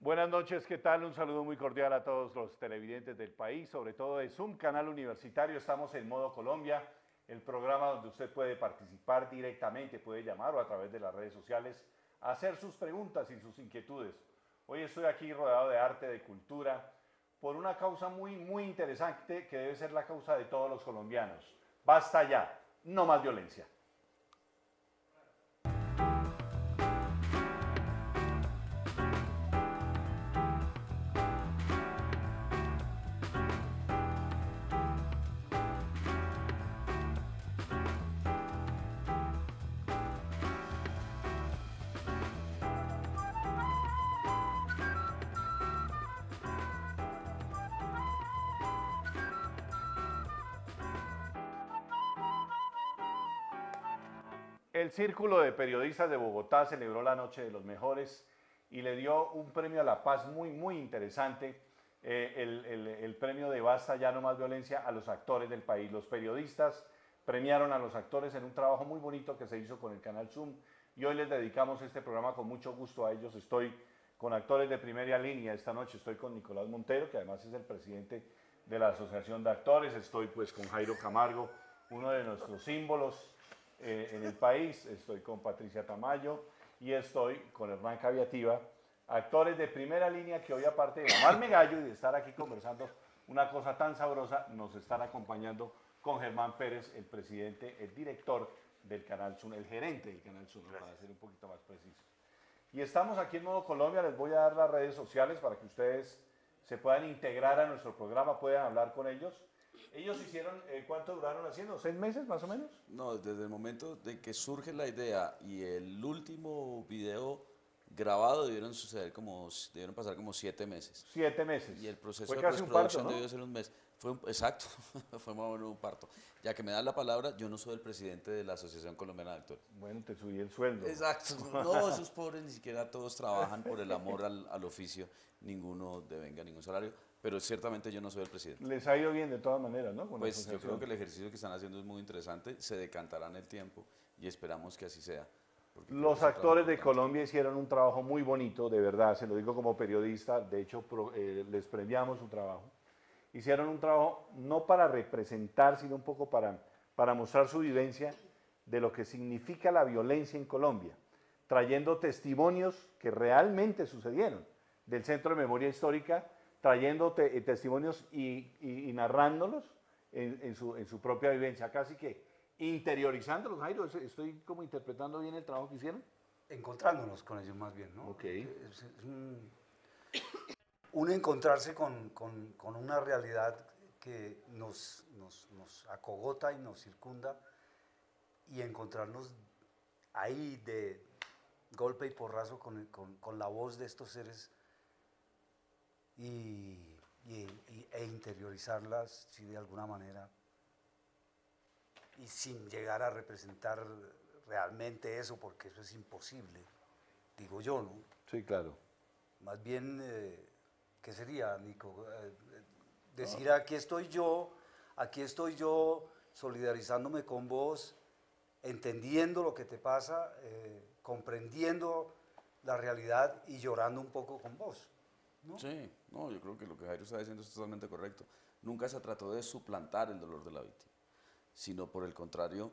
Buenas noches, ¿qué tal? Un saludo muy cordial a todos los televidentes del país, sobre todo de Zoom, canal universitario. Estamos en Modo Colombia, el programa donde usted puede participar directamente, puede llamar o a través de las redes sociales, hacer sus preguntas y sus inquietudes. Hoy estoy aquí rodeado de arte, de cultura, por una causa muy interesante que debe ser la causa de todos los colombianos. Basta ya, no más violencia. El Círculo de Periodistas de Bogotá celebró la Noche de los Mejores y le dio un premio a la paz muy interesante, el premio de Basta ya no más violencia a los actores del país. Los periodistas premiaron a los actores en un trabajo muy bonito que se hizo con el canal Zoom y hoy les dedicamos este programa con mucho gusto a ellos. Estoy con actores de primera línea esta noche, estoy con Nicolás Montero, que además es el presidente de la Asociación de Actores, estoy pues con Jairo Camargo, uno de nuestros símbolos en el país, estoy con Patricia Tamayo y estoy con Hernán Caviativa, actores de primera línea que hoy, aparte de mamarme gallo y de estar aquí conversando una cosa tan sabrosa, nos están acompañando con Germán Pérez, el presidente, el director del Canal Zoom, el gerente del Canal Zoom, para ser un poquito más precisos. Y estamos aquí en Modo Colombia, les voy a dar las redes sociales para que ustedes se puedan integrar a nuestro programa, puedan hablar con ellos. Ellos hicieron, ¿cuánto duraron haciendo? ¿6 meses más o menos? No, desde el momento de que surge la idea y el último video grabado debieron pasar como 7 meses. 7 meses. Y el proceso Fue de casi un parto, postproducción ¿no? debió ser un mes. Exacto, fue más o menos un parto. Ya que me das la palabra, yo no soy el presidente de la Asociación Colombiana de Actores. Bueno, te subí el sueldo. Exacto, no, esos pobres ni siquiera todos trabajan por el amor al oficio, ninguno devenga ningún salario, pero ciertamente yo no soy el presidente. Les ha ido bien de todas maneras, ¿no? Con la Pues yo creo asociación. que el ejercicio que están haciendo es muy interesante, se decantará en el tiempo y esperamos que así sea. Los actores de Colombia hicieron un trabajo muy bonito, de verdad, se lo digo como periodista, de hecho les premiamos su trabajo. Hicieron un trabajo no para representar, sino un poco para mostrar su vivencia de lo que significa la violencia en Colombia, trayendo testimonios que realmente sucedieron del Centro de Memoria Histórica, trayendo testimonios y narrándolos en su propia vivencia, casi que interiorizándolos. Jairo, ¿estoy como interpretando bien el trabajo que hicieron? Encontrándonos con ellos más bien, ¿no? Ok. Es un encontrarse con una realidad que nos acogota y nos circunda y encontrarnos ahí de golpe y porrazo con la voz de estos seres e interiorizarlas, sí, de alguna manera, y sin llegar a representar realmente eso, porque eso es imposible, digo yo, ¿no? Sí, claro. Más bien, ¿qué sería, Nico? Decir, aquí estoy yo solidarizándome con vos, entendiendo lo que te pasa, comprendiendo la realidad y llorando un poco con vos, ¿no? Sí, no, yo creo que lo que Jairo está diciendo es totalmente correcto. Nunca se trató de suplantar el dolor de la víctima, sino por el contrario,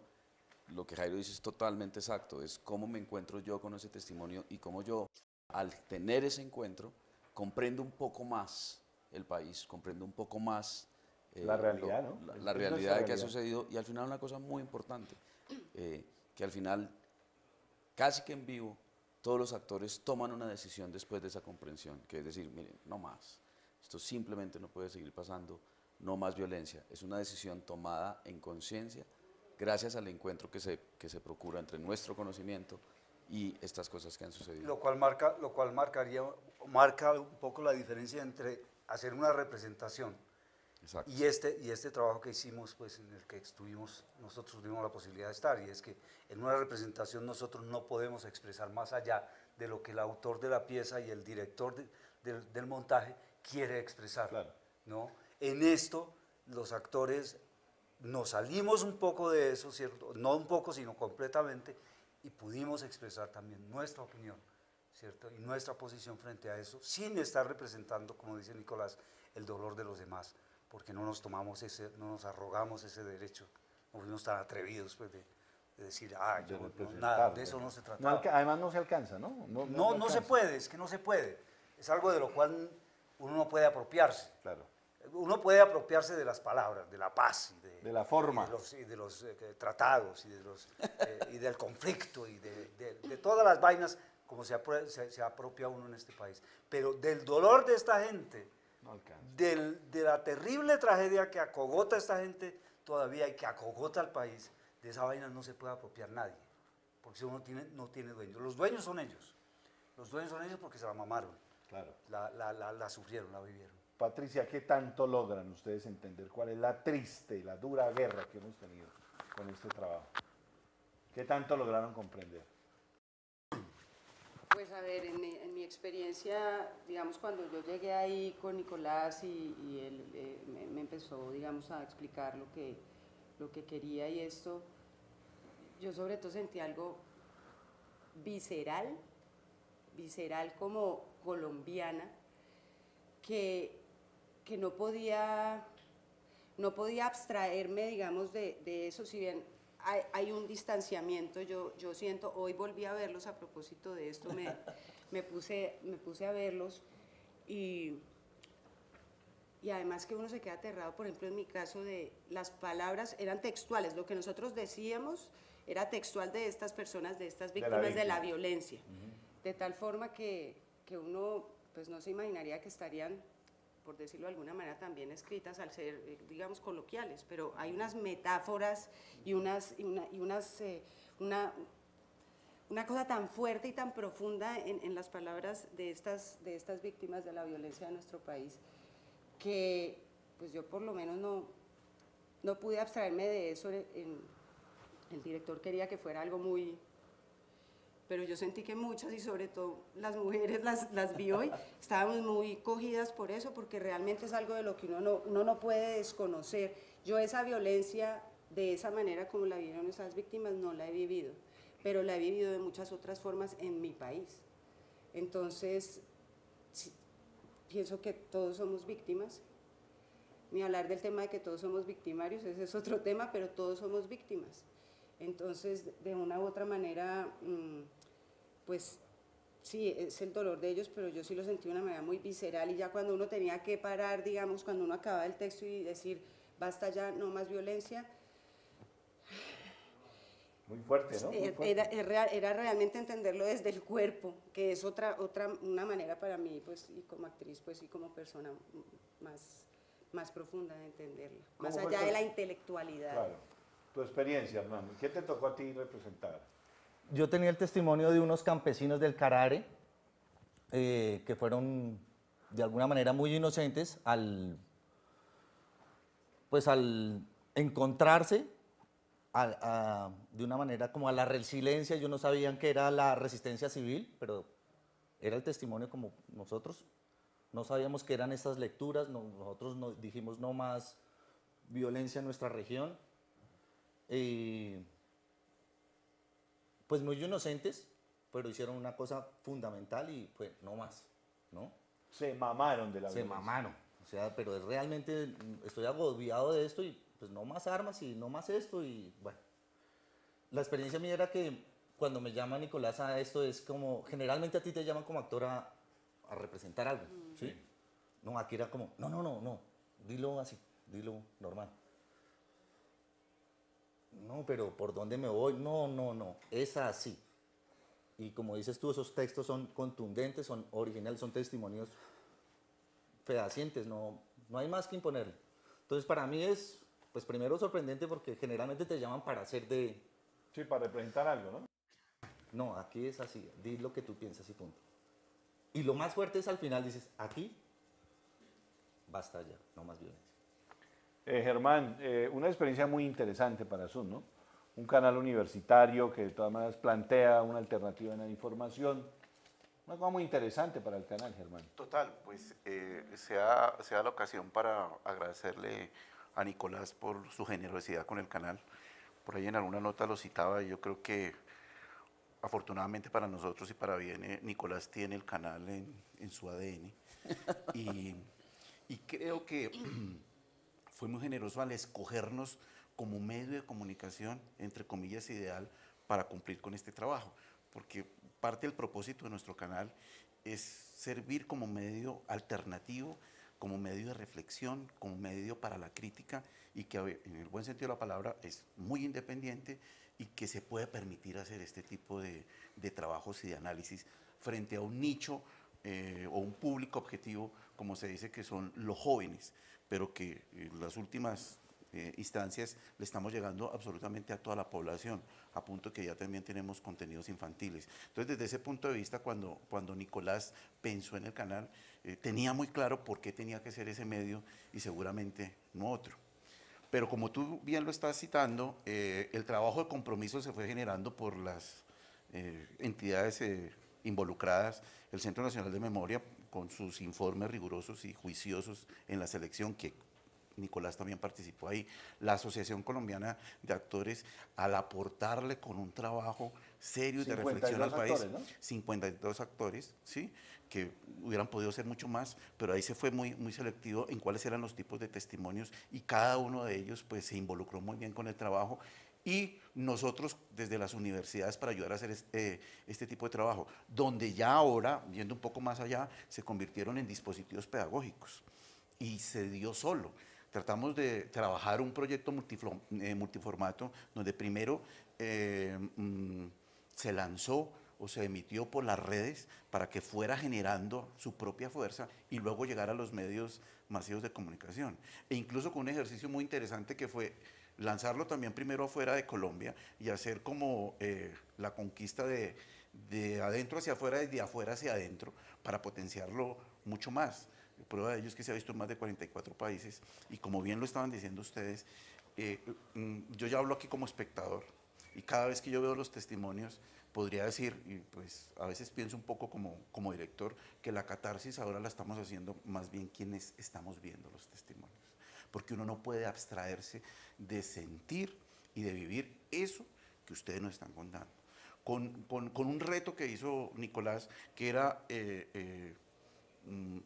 lo que Jairo dice es totalmente exacto, es cómo me encuentro yo con ese testimonio y cómo yo, al tener ese encuentro, comprendo un poco más el país, comprendo un poco más la realidad, ¿no? La realidad de que ha sucedido y al final una cosa muy importante, que al final, casi que en vivo, todos los actores toman una decisión después de esa comprensión, que es decir, miren, no más, esto simplemente no puede seguir pasando, no más violencia, es una decisión tomada en conciencia gracias al encuentro que se procura entre nuestro conocimiento y estas cosas que han sucedido. Lo cual marca un poco la diferencia entre hacer una representación. Exacto. Y este trabajo que hicimos, pues en el que nosotros tuvimos la posibilidad de estar, y es que en una representación nosotros no podemos expresar más allá de lo que el autor de la pieza y el director del montaje quiere expresar, Claro. ¿no? En esto, los actores nos salimos un poco de eso, ¿cierto? No un poco, sino completamente, y pudimos expresar también nuestra opinión ¿cierto? Y nuestra posición frente a eso, sin estar representando, como dice Nicolás, el dolor de los demás, porque no nos tomamos no nos arrogamos ese derecho, no fuimos tan atrevidos pues, de decir, yo, nada, de eso no se trata. Además no se alcanza, ¿no? No se puede, es que no se puede. Es algo de lo cual uno no puede apropiarse. Claro. Uno puede apropiarse de las palabras, de la paz, de la forma, y de los tratados, y del conflicto, y de todas las vainas, como se apropia uno en este país. Pero del dolor de esta gente, no alcanza. de la terrible tragedia que acogota a esta gente todavía y que acogota al país, de esa vaina no se puede apropiar nadie, porque si uno no tiene dueños. Los dueños son ellos. Los dueños son ellos porque se la mamaron. Claro. La sufrieron, la vivieron. Patricia, ¿qué tanto logran ustedes entender cuál es la triste, la dura guerra que hemos tenido con este trabajo? ¿Qué tanto lograron comprender? Pues a ver, en mi experiencia, digamos, cuando yo llegué ahí con Nicolás y él me empezó, digamos, a explicar lo que quería y esto, yo sobre todo sentí algo visceral como colombiana, que no podía abstraerme, digamos, de eso, si bien hay un distanciamiento, yo siento, hoy volví a verlos a propósito de esto, me puse a verlos y además que uno se queda aterrado, por ejemplo, en mi caso, de las palabras eran textuales, lo que nosotros decíamos era textual de estas personas, de estas víctimas de la violencia, de tal forma que uno pues no se imaginaría que estarían, por decirlo de alguna manera, también escritas al ser, digamos, coloquiales, pero hay unas metáforas y una cosa tan fuerte y tan profunda en las palabras de estas víctimas de la violencia de nuestro país, que pues yo por lo menos no pude abstraerme de eso. El director quería que fuera algo muy... pero yo sentí que muchas, y sobre todo las mujeres, las vi hoy, estábamos muy cogidas por eso, porque realmente es algo de lo que uno no puede desconocer. Yo esa violencia, de esa manera como la vivieron esas víctimas, no la he vivido, pero la he vivido de muchas otras formas en mi país. Entonces, sí, pienso que todos somos víctimas, ni hablar del tema de que todos somos victimarios, ese es otro tema, pero todos somos víctimas. Entonces, de una u otra manera, pues sí, es el dolor de ellos, pero yo sí lo sentí de una manera muy visceral, y ya cuando uno tenía que parar, digamos, cuando uno acababa el texto y decir, basta ya, no más violencia. Muy fuerte, ¿no? Muy fuerte. Era realmente entenderlo desde el cuerpo, que es una manera para mí, pues, y como actriz, pues, y como persona más profunda de entenderla, más allá de la intelectualidad. Claro. Tu experiencia, Hernán, ¿qué te tocó a ti representar? Yo tenía el testimonio de unos campesinos del Carare que fueron de alguna manera muy inocentes al encontrarse de una manera como a la resiliencia. Ellos no sabían que era la resistencia civil, pero era el testimonio como nosotros. No sabíamos qué eran estas lecturas, nosotros dijimos no más violencia en nuestra región. Pues muy inocentes, pero hicieron una cosa fundamental y pues no más, ¿no? Se mamaron de la violencia. Se mamaron, o sea, pero realmente estoy agobiado de esto y pues no más armas y no más esto y bueno. La experiencia mía era que cuando me llama Nicolás a esto es como, generalmente a ti te llaman como actor a representar algo, ¿sí? No, aquí era como, no, dilo así, dilo normal. No, pero ¿por dónde me voy? No, es así. Y como dices tú, esos textos son contundentes, son originales, son testimonios fehacientes, no hay más que imponerle. Entonces para mí es, pues primero sorprendente porque generalmente te llaman para hacer de... Sí, para representar algo, ¿no? No, aquí es así, di lo que tú piensas y punto. Y lo más fuerte es al final dices, aquí, basta ya, no más violencia. Germán, una experiencia muy interesante para Zoom, ¿no? Un canal universitario que de todas maneras plantea una alternativa en la información. Una cosa muy interesante para el canal, Germán. Total, pues sea la ocasión para agradecerle a Nicolás por su generosidad con el canal. Por ahí en alguna nota lo citaba y yo creo que afortunadamente para nosotros y para bien, Nicolás tiene el canal en su ADN. Y, y creo que fue muy generoso al escogernos como medio de comunicación, entre comillas, ideal para cumplir con este trabajo. Porque parte del propósito de nuestro canal es servir como medio alternativo, como medio de reflexión, como medio para la crítica y que en el buen sentido de la palabra es muy independiente y que se puede permitir hacer este tipo de trabajos y de análisis frente a un nicho o un público objetivo, como se dice, que son los jóvenes, pero que en las últimas instancias le estamos llegando absolutamente a toda la población, a punto que ya también tenemos contenidos infantiles. Entonces, desde ese punto de vista, cuando Nicolás pensó en el canal, tenía muy claro por qué tenía que ser ese medio y seguramente no otro. Pero como tú bien lo estás citando, el trabajo de compromiso se fue generando por las entidades involucradas, el Centro Nacional de Memoria, con sus informes rigurosos y juiciosos en la selección, que Nicolás también participó ahí, la Asociación Colombiana de Actores, al aportarle con un trabajo serio y de reflexión al país, actores, ¿no? 52 actores, ¿sí?, que hubieran podido ser mucho más, pero ahí se fue muy, muy selectivo en cuáles eran los tipos de testimonios y cada uno de ellos pues se involucró muy bien con el trabajo y nosotros desde las universidades para ayudar a hacer este tipo de trabajo, donde ya ahora, viendo un poco más allá, se convirtieron en dispositivos pedagógicos y se dio solo. Tratamos de trabajar un proyecto multiformato donde primero se lanzó o se emitió por las redes para que fuera generando su propia fuerza y luego llegar a los medios masivos de comunicación. E incluso con un ejercicio muy interesante que fue lanzarlo también primero afuera de Colombia y hacer como la conquista de adentro hacia afuera y de afuera hacia adentro para potenciarlo mucho más. Prueba de ello es que se ha visto en más de 44 países y como bien lo estaban diciendo ustedes, yo ya hablo aquí como espectador y cada vez que yo veo los testimonios podría decir, y pues a veces pienso un poco como director, que la catarsis ahora la estamos haciendo más bien quienes estamos viendo los testimonios, porque uno no puede abstraerse de sentir y de vivir eso que ustedes nos están contando. Con un reto que hizo Nicolás, que era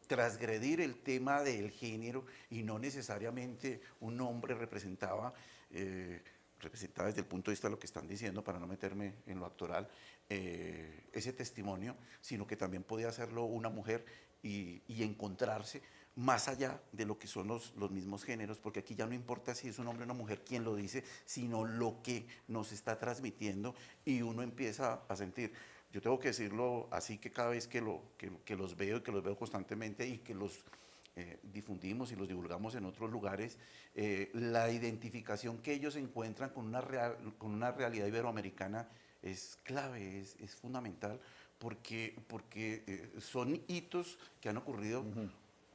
transgredir el tema del género y no necesariamente un hombre representaba desde el punto de vista de lo que están diciendo, para no meterme en lo actoral, ese testimonio, sino que también podía hacerlo una mujer y encontrarse más allá de lo que son los mismos géneros, porque aquí ya no importa si es un hombre o una mujer quien lo dice, sino lo que nos está transmitiendo y uno empieza a sentir. Yo tengo que decirlo así, que cada vez que los veo y que los veo constantemente y que los difundimos y los divulgamos en otros lugares, la identificación que ellos encuentran con una realidad iberoamericana es clave, es fundamental, porque son hitos que han ocurrido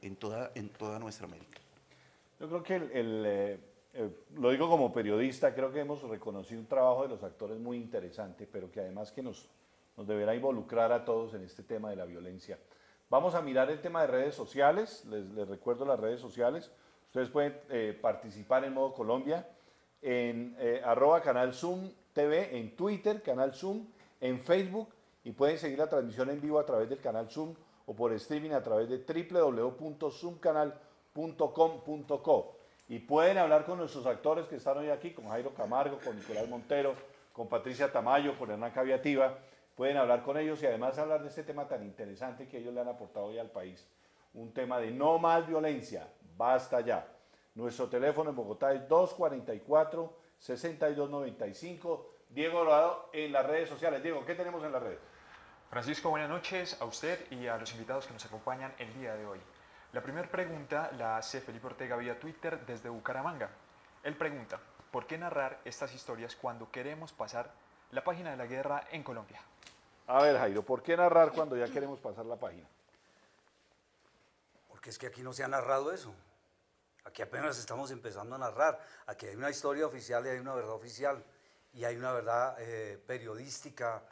en toda nuestra América. Yo creo que lo digo como periodista, creo que hemos reconocido un trabajo de los actores muy interesante, pero que además que nos deberá involucrar a todos en este tema de la violencia. Vamos a mirar el tema de redes sociales, les recuerdo las redes sociales. Ustedes pueden participar en Modo Colombia en @Canal Zoom TV, en Twitter, Canal Zoom, en Facebook, y pueden seguir la transmisión en vivo a través del canal Zoom o por streaming a través de www.zoomcanal.com.co. Y pueden hablar con nuestros actores que están hoy aquí, con Jairo Camargo, con Nicolás Montero, con Patricia Tamayo, con Hernán Caviativa. Pueden hablar con ellos y además hablar de este tema tan interesante que ellos le han aportado hoy al país. Un tema de no más violencia, basta ya. Nuestro teléfono en Bogotá es 244-6295. Diego Dorado en las redes sociales. Diego, ¿qué tenemos en las redes? Francisco, buenas noches a usted y a los invitados que nos acompañan el día de hoy. La primera pregunta la hace Felipe Ortega vía Twitter desde Bucaramanga. Él pregunta, ¿por qué narrar estas historias cuando queremos pasar la página de la guerra en Colombia? A ver, Jairo, ¿por qué narrar cuando ya queremos pasar la página? Porque es que aquí no se ha narrado eso. Aquí apenas estamos empezando a narrar. Aquí hay una historia oficial y hay una verdad oficial. Y hay una verdad periodística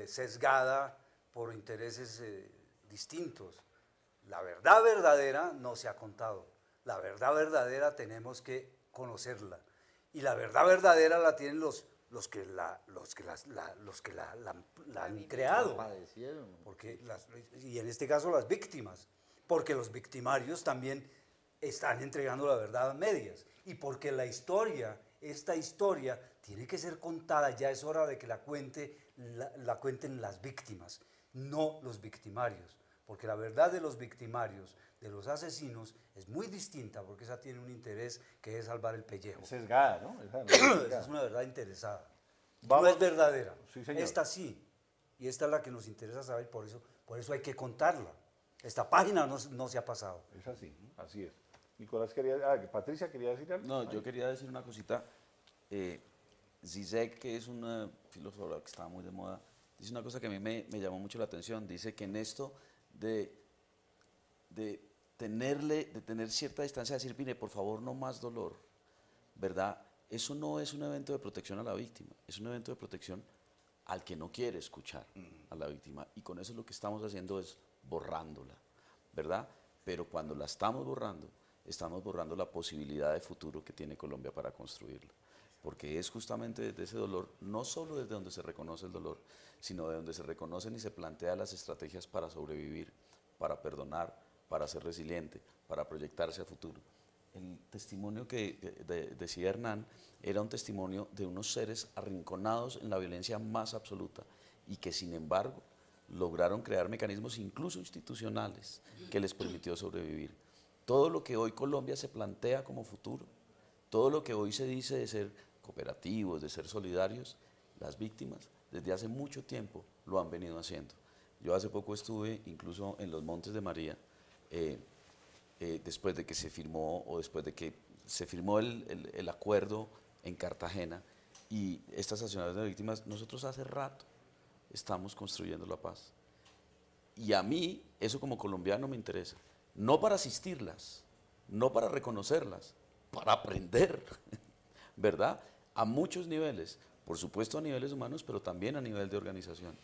sesgada por intereses distintos. La verdad verdadera no se ha contado. La verdad verdadera tenemos que conocerla. Y la verdad verdadera la tienen los la han creado. Padecieron. Porque y en este caso las víctimas, porque los victimarios también están entregando la verdad a medias, y porque esta historia tiene que ser contada, ya es hora de que la cuenten las víctimas, no los victimarios, porque la verdad de los victimarios, de los asesinos, es muy distinta, porque esa tiene un interés que es salvar el pellejo. Es sesgada, ¿no? Esa no es Esa sesgada. es una verdad interesada. Vamos. No es verdadera. Sí, señor. Esta sí. Y esta es la que nos interesa saber, por eso hay que contarla. Esta página no se ha pasado. Es así, así es. Nicolás Patricia quería decir algo. No, yo quería decir una cosita. Zizek, que es una filósofa que estaba muy de moda, dice una cosa que a mí me llamó mucho la atención. Dice que en esto de tener cierta distancia, decir, mire, por favor, no más dolor, ¿verdad? Eso no es un evento de protección a la víctima, es un evento de protección al que no quiere escuchar a la víctima. Y con eso lo que estamos haciendo es borrándola, ¿verdad? Pero cuando la estamos borrando la posibilidad de futuro que tiene Colombia para construirla. Porque es justamente desde ese dolor, no solo desde donde se reconoce el dolor, sino de donde se reconocen y se plantean las estrategias para sobrevivir, para perdonar, para ser resiliente, para proyectarse a futuro. El testimonio que decía Hernán era un testimonio de unos seres arrinconados en la violencia más absoluta y que sin embargo lograron crear mecanismos incluso institucionales que les permitió sobrevivir. Todo lo que hoy Colombia se plantea como futuro, todo lo que hoy se dice de ser cooperativos, de ser solidarios, las víctimas desde hace mucho tiempo lo han venido haciendo. Yo hace poco estuve incluso en los Montes de María, después de que se firmó el acuerdo en Cartagena y estas asociaciones de víctimas, nosotros hace rato estamos construyendo la paz. Y a mí eso como colombiano me interesa, no para asistirlas, no para reconocerlas, para aprender, ¿verdad? A muchos niveles, por supuesto a niveles humanos, pero también a nivel de organización.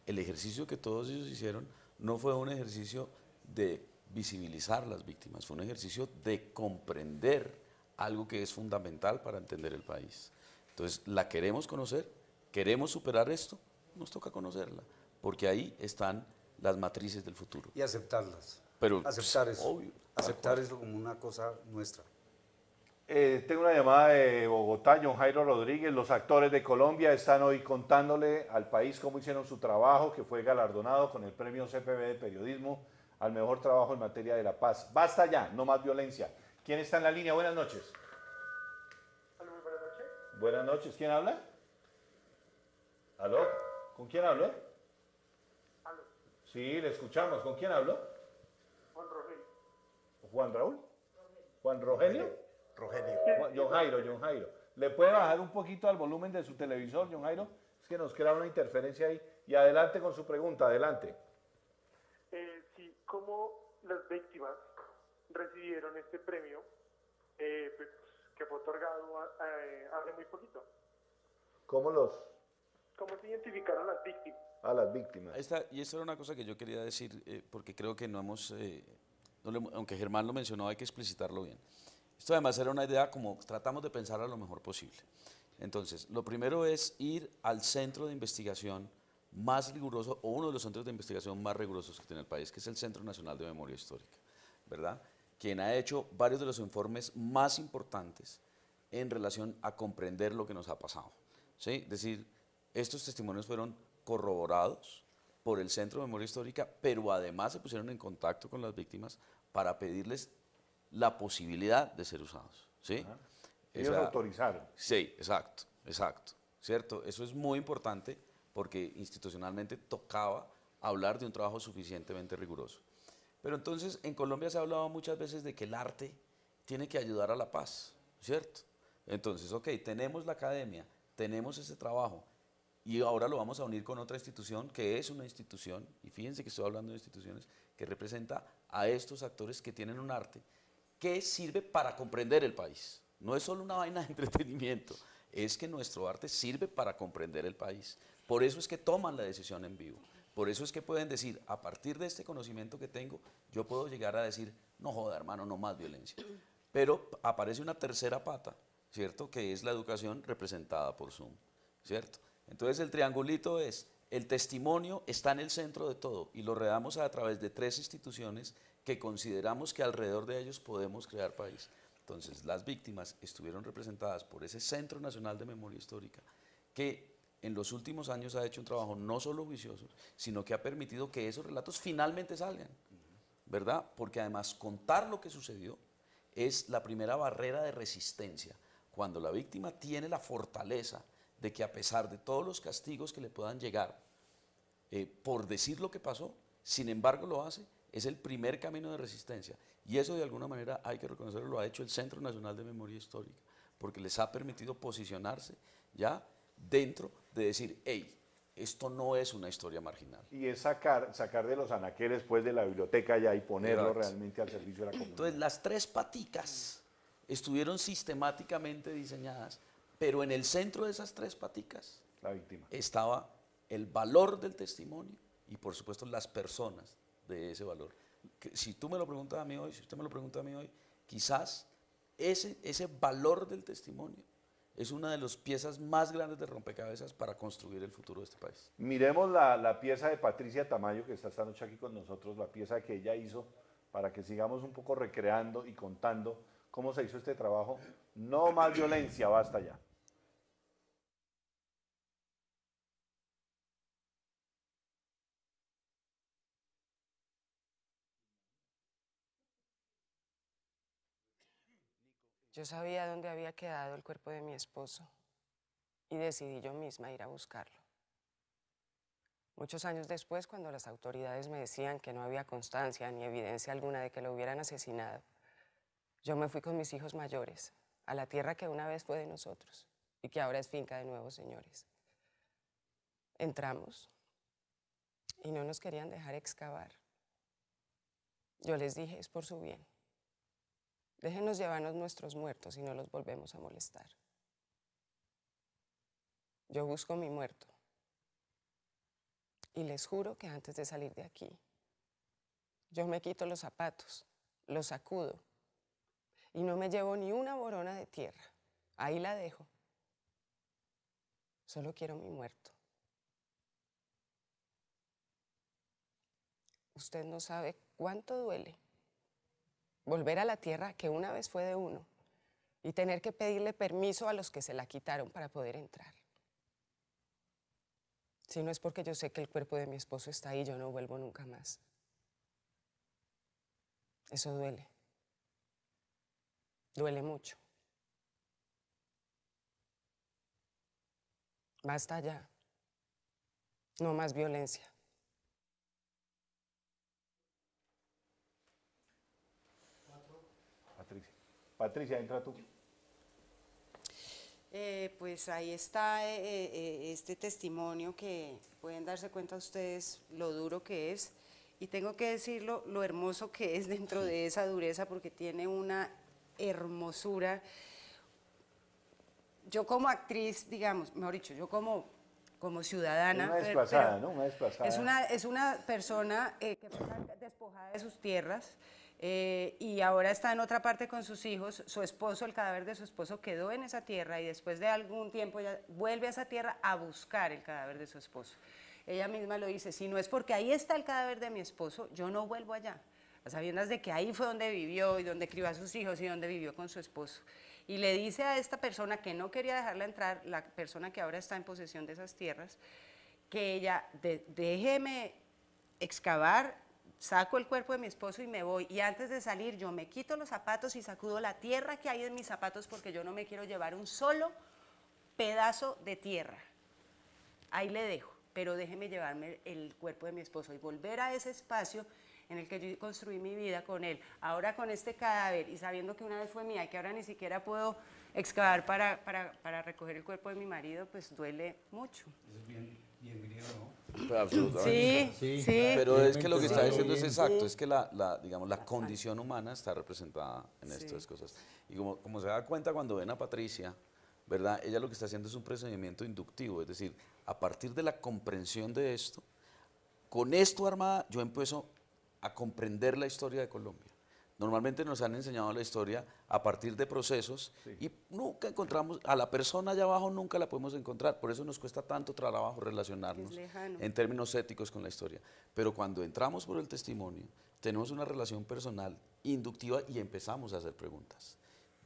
El ejercicio que todos ellos hicieron no fue un ejercicio de visibilizar las víctimas, fue un ejercicio de comprender algo que es fundamental para entender el país. Entonces, la queremos conocer, queremos superar esto, nos toca conocerla, porque ahí están las matrices del futuro. Y aceptarlas. Pero, aceptar pues, eso. obvio, aceptar eso como una cosa nuestra. Tengo una llamada de Bogotá, John Jairo Rodríguez. Los actores de Colombia están hoy contándole al país cómo hicieron su trabajo, que fue galardonado con el premio CPB de Periodismo al mejor trabajo en materia de la paz. Basta ya, no más violencia. ¿Quién está en la línea? Buenas noches. Aló, muy buenas noches. Buenas noches, ¿quién habla? ¿Aló? ¿Con quién hablo? Aló, Sí, le escuchamos. ¿Con quién hablo? Juan Rogelio. ¿Juan Raúl? ¿Juan Rogelio? Rogelio. John Jairo. ¿Le puede bajar un poquito al volumen de su televisor, John Jairo? Es que nos crea una interferencia ahí. Y adelante con su pregunta, adelante. Sí, ¿cómo las víctimas recibieron este premio pues, que fue otorgado hace muy poquito? ¿Cómo ¿Cómo se identificaron las víctimas? a las víctimas? Y esta era una cosa que yo quería decir, porque creo que aunque Germán lo mencionó, hay que explicitarlo bien. Esto además era una idea como tratamos de pensar a lo mejor posible. Entonces, lo primero es ir al centro de investigación más riguroso, o uno de los centros de investigación más rigurosos que tiene el país, que es el Centro Nacional de Memoria Histórica, ¿verdad? Quien ha hecho varios de los informes más importantes en relación a comprender lo que nos ha pasado, ¿sí? Es decir, estos testimonios fueron corroborados por el Centro de Memoria Histórica, pero además se pusieron en contacto con las víctimas para pedirles la posibilidad de ser usados, ¿sí? Ellos autorizaron. Sí, exacto, ¿cierto? Eso es muy importante porque institucionalmente tocaba hablar de un trabajo suficientemente riguroso. Pero entonces en Colombia se ha hablado muchas veces de que el arte tiene que ayudar a la paz, ¿cierto? Entonces, ok, tenemos la academia, tenemos ese trabajo y ahora lo vamos a unir con otra institución que es una institución, y fíjense que estoy hablando de instituciones, que representa a estos actores que tienen un arte que sirve para comprender el país. No es solo una vaina de entretenimiento, es que nuestro arte sirve para comprender el país. Por eso es que toman la decisión en vivo. Por eso es que pueden decir, a partir de este conocimiento que tengo, yo puedo llegar a decir, no joda hermano, no más violencia. Pero aparece una tercera pata, ¿cierto? Que es la educación representada por Zoom. ¿cierto? Entonces el triangulito es, el testimonio está en el centro de todo y lo redamos a través de 3 instituciones que consideramos que alrededor de ellos podemos crear país. Entonces las víctimas estuvieron representadas por ese Centro Nacional de Memoria Histórica que en los últimos años ha hecho un trabajo no solo juicioso, sino que ha permitido que esos relatos finalmente salgan, ¿verdad? Porque además contar lo que sucedió es la primera barrera de resistencia. Cuando la víctima tiene la fortaleza de que a pesar de todos los castigos que le puedan llegar por decir lo que pasó, sin embargo lo hace, es el primer camino de resistencia. Y eso de alguna manera hay que reconocerlo, lo ha hecho el Centro Nacional de Memoria Histórica, porque les ha permitido posicionarse ya dentro de decir, hey, esto no es una historia marginal. Y es sacar de los anaqueles pues, de la biblioteca ya y ponerlo Exacto. realmente al servicio de la comunidad. Entonces las 3 paticas estuvieron sistemáticamente diseñadas, pero en el centro de esas 3 paticas La víctima. estaba el valor del testimonio y por supuesto las personas de ese valor. Que si tú me lo preguntas a mí hoy, si usted me lo pregunta a mí hoy, quizás ese valor del testimonio es una de las piezas más grandes de rompecabezas para construir el futuro de este país. Miremos la pieza de Patricia Tamayo, que está esta noche aquí con nosotros, la pieza que ella hizo, para que sigamos un poco recreando y contando cómo se hizo este trabajo. No más violencia, basta ya. Yo sabía dónde había quedado el cuerpo de mi esposo y decidí yo misma ir a buscarlo. Muchos años después, cuando las autoridades me decían que no había constancia ni evidencia alguna de que lo hubieran asesinado, yo me fui con mis hijos mayores a la tierra que una vez fue de nosotros y que ahora es finca de nuevos señores. Entramos y no nos querían dejar excavar. Yo les dije, es por su bien. Déjenos llevarnos nuestros muertos y no los volvemos a molestar. Yo busco mi muerto. Y les juro que antes de salir de aquí, yo me quito los zapatos, los sacudo y no me llevo ni una borona de tierra. Ahí la dejo. Solo quiero mi muerto. Usted no sabe cuánto duele volver a la tierra que una vez fue de uno y tener que pedirle permiso a los que se la quitaron para poder entrar. Si no es porque yo sé que el cuerpo de mi esposo está ahí, yo no vuelvo nunca más. Eso duele. Duele mucho. Basta ya. No más violencia. Patricia, entra tú. Pues ahí está este testimonio que pueden darse cuenta ustedes lo duro que es y tengo que decirlo lo hermoso que es dentro de esa dureza porque tiene una hermosura. Yo como actriz, digamos, mejor dicho, yo como ciudadana. Una desplazada, ¿no? Una desplazada. Es una persona que fue despojada de sus tierras. Y ahora está en otra parte con sus hijos, su esposo, el cadáver de su esposo quedó en esa tierra y después de algún tiempo ella vuelve a esa tierra a buscar el cadáver de su esposo. Ella misma lo dice, si no es porque ahí está el cadáver de mi esposo, yo no vuelvo allá, a sabiendas de que ahí fue donde vivió y donde crió a sus hijos y donde vivió con su esposo. Y le dice a esta persona que no quería dejarla entrar, la persona que ahora está en posesión de esas tierras, que ella, déjeme excavar, saco el cuerpo de mi esposo y me voy. Y antes de salir yo me quito los zapatos y sacudo la tierra que hay en mis zapatos porque yo no me quiero llevar un solo pedazo de tierra. Ahí le dejo, pero déjeme llevarme el cuerpo de mi esposo y volver a ese espacio en el que yo construí mi vida con él. Ahora con este cadáver y sabiendo que una vez fue mía y que ahora ni siquiera puedo excavar para recoger el cuerpo de mi marido, pues duele mucho. Eso es bien griego, ¿no? Pero absolutamente. Sí, Sí. sí. Pero es que lo que está Sí. diciendo es exacto, es que digamos, la condición humana está representada en Sí. estas cosas. Y como se da cuenta cuando ven a Patricia, ¿verdad? Ella lo que está haciendo es un procedimiento inductivo, es decir, a partir de la comprensión de esto, con esto armada yo empiezo a comprender la historia de Colombia. Normalmente nos han enseñado la historia a partir de procesos y nunca encontramos, a la persona allá abajo nunca la podemos encontrar, por eso nos cuesta tanto trabajo relacionarnos en términos éticos con la historia. Pero cuando entramos por el testimonio, tenemos una relación personal inductiva y empezamos a hacer preguntas.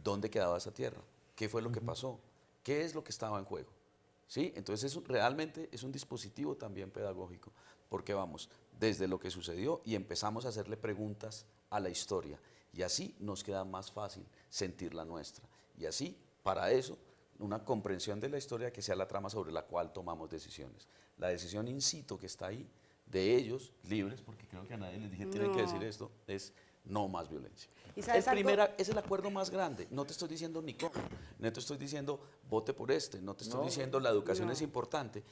¿Dónde quedaba esa tierra? ¿Qué fue lo que pasó? ¿Qué es lo que estaba en juego? ¿Sí? Entonces realmente es un dispositivo también pedagógico, porque vamos desde lo que sucedió y empezamos a hacerle preguntas a la historia, y así nos queda más fácil sentir la nuestra, y así, para eso, una comprensión de la historia que sea la trama sobre la cual tomamos decisiones. La decisión in situ que está ahí, de ellos, libres, porque creo que a nadie les dije, tienen que decir esto, es no más violencia. Es el acuerdo más grande. No te estoy diciendo ni cómo, no te estoy diciendo vote por este, no te estoy diciendo la educación es importante.